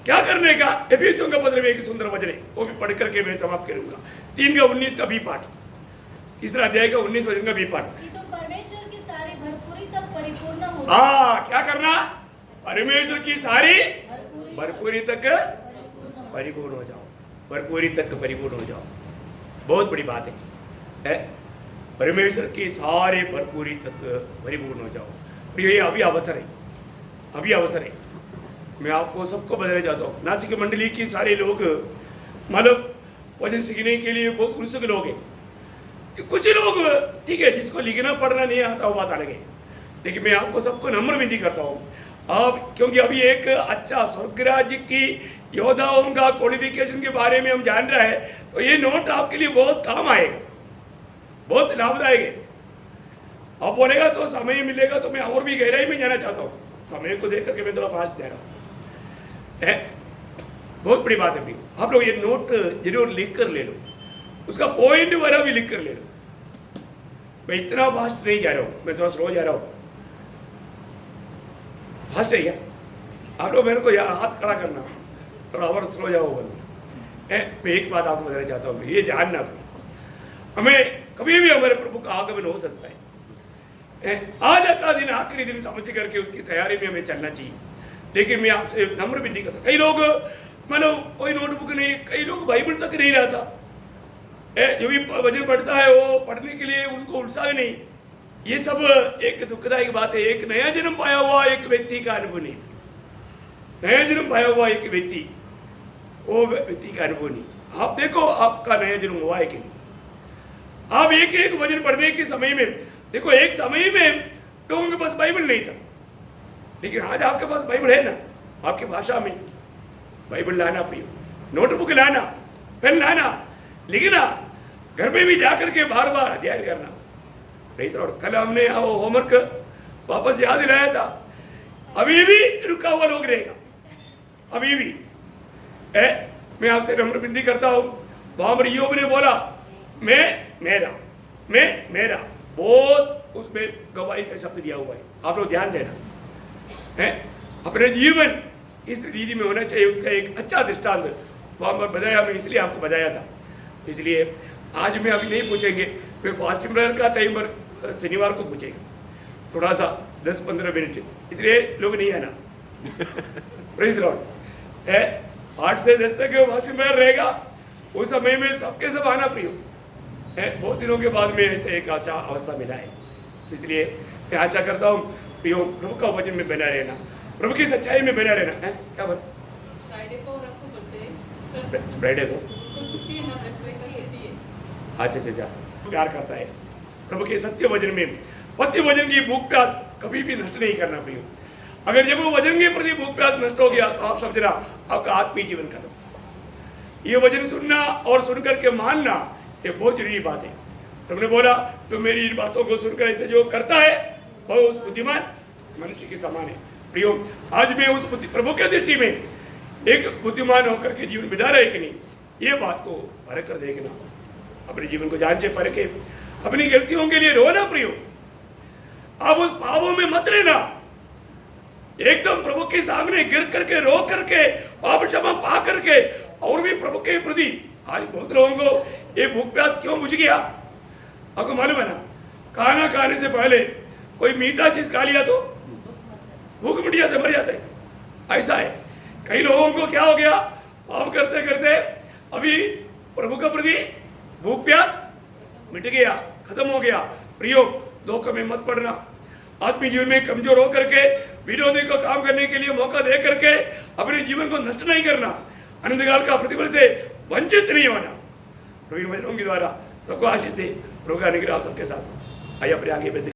क्या करने का, एफिसियों का पत्र में एक सुंदर वचन है, वो भी पढ़ करके मैं समाप्त करूंगा। 3 का 19 का बी पाठ, तीसरा अध्याय का 19 वचन का बी पाठ। कि तुम परमेश्वर की सारी भरपूरी तक परिपूर्ण हो क्या करना, परमेश्वर की सारी भरपूरी तक परिपूर्ण हो जाओ, भरपूरी तक परिपूर्ण हो जाओ। बहुत बड़ी बात है? परमेश्वर की सारी भरपूरी तक परिपूर्ण हो जाओ। ये अभी अवसर है, अभी अवसर है। मैं आपको सबको बताना चाहता हूँ, नासिक मंडली की सारे लोग मतलब वचन सीखने के लिए बहुत उत्सुक लोग हैं। कुछ लोग ठीक है, जिसको लिखना पढ़ना नहीं आता वो बात अलग है, लेकिन मैं आपको सबको नम्र विनती करता हूँ आप, क्योंकि अभी एक अच्छा स्वर्ग राज्य की योद्धाओं का क्वालिफिकेशन के बारे में हम जान रहे हैं, तो ये नोट आपके लिए बहुत काम आएगा, बहुत लाभदायक है। आप बोलेगा तो समय मिलेगा तो मैं और भी गहराई में जाना चाहता हूँ, समय को देख करके मैं थोड़ा फास्ट जा रहा हूँ। बहुत बड़ी बात है भाई, आप लोग ये नोट जरूर लिख कर ले लो, उसका पॉइंट वगैरह भी लिख कर ले लो। मैं इतना फास्ट नहीं जा रहा हूँ, मैं थोड़ा स्लो जा रहा हूँ। फास्ट है क्या? आप लोग मेरे को हाथ खड़ा करना, थोड़ा और स्लो जाओ बोलो। मैं एक बात आपको बताना चाहता हूँ, ये जानना हमें कभी भी हमारे प्रभु का आगमन हो सकता है। आज का दिन आखिरी दिन समझ करके उसकी तैयारी में हमें चलना चाहिए। लेकिन मैं आपसे नम्र विनती करता, कई लोग मतलब कोई नोटबुक नहीं, कई लोग बाइबल तक नहीं रहता, जो भी वचन पढ़ता है वो पढ़ने के लिए उनको उत्साह नहीं। ये सब एक दुखदायक बात है। एक नया जन्म पाया हुआ एक व्यक्ति का अनुभव नहीं, नया जन्म पाया हुआ एक व्यक्ति, वो व्यक्ति का अनुभव नहीं। आप देखो आपका नया जन्म हुआ है कि नहीं। आप एक एक वचन पढ़ने के समय में देखो, एक समय में लोगों के पास बाइबल नहीं था, लेकिन आज आपके पास बाइबल है ना, आपकी भाषा में बाइबल लाना प्रिय, नोटबुक लाना, पेन लाना, लिखना, घर में भी जाकर के बार बार अध्ययन करना। कल हमने होमवर्क वापस याद दिलाया था, अभी भी रुका हुआ लोग रहेगा, अभी भी मैं आपसे नम्र विनती करता हूँ। वहां पर ईयोब ने बोला मैं मेरा, बहुत उसमें गवाही का शब्द दिया हुआ है। आप लोग ध्यान देना, अपने जीवन इस रीति में होना चाहिए, उसका एक अच्छा दृष्टांत वहां पर बताया। मैं इसलिए आपको बताया था, इसलिए आज मैं अभी नहीं पूछेंगे, फिर फास्टिंग प्रेयर का टाइम पर शनिवार को पूछेंगे, थोड़ा सा 10-15 मिनट, इसलिए लोग नहीं आना। Praise Lord. 8 से 10 तक फास्टिंग प्रेयर रहेगा, उस समय में सबके सब आना प्रियो है। बहुत दिनों के बाद में ऐसे एक आशा अवस्था मिला है, इसलिए मैं आशा करता हूँ प्रियो प्रभु का वचन में बना रहना, प्रभु की सच्चाई में बना रहना है। क्या बात? फ्राइडे को अच्छा प्यार करता है प्रभु के सत्य वचन में, पत्य वचन की भूख प्यास कभी भी नष्ट नहीं करना प्रियो। अगर जब वो वचन के प्रति भूख प्यास नष्ट हो गया तो आप समझना आपका आत्मीय जीवन खत्म। ये वचन सुनना और सुन करके मानना ये बहुत जरूरी बात है। तुमने बोला तो मेरी इन बातों को सुनकर ऐसे जो करता है वह उस बुद्धिमान मनुष्य के समान है। प्रियो, आज मैं उस प्रभु के दृष्टि में एक बुद्धिमान होकर के जीवन बिता रहे कि नहीं, ये बात को परख कर देखना, अपने जीवन को जांचे परखे, अपनी गलतियों के लिए रोना प्रियो। आप उस पापों में मत रहना, एकदम प्रभु के सामने गिर करके रो करके पाप क्षमा पा करके और भी प्रभु के प्रति। आज बहुत लोगों को ये भूख प्यास क्यों बुझ गया आपको मालूम है ना? खाना खाने से पहले कोई मीठा चीज खा लिया तो भूख मिट जाता, मर जाता है। ऐसा है कई लोगों को, क्या हो गया, पाप करते करते अभी प्रभु का प्रति भूख प्यास मिट गया, खत्म हो गया। प्रियो, धोखे में मत पड़ना, आत्मीय जीवन में कमजोर होकर के विरोधी को काम करने के लिए मौका दे करके अपने जीवन को नष्ट नहीं करना, अनंतकाल का प्रतिफल से वंचित नहीं होना। प्रवीण वचनों के द्वारा सबको आशीष दे, प्रभु का अनुग्रह आप सबके साथ। आइए अपने आगे बढ़ते।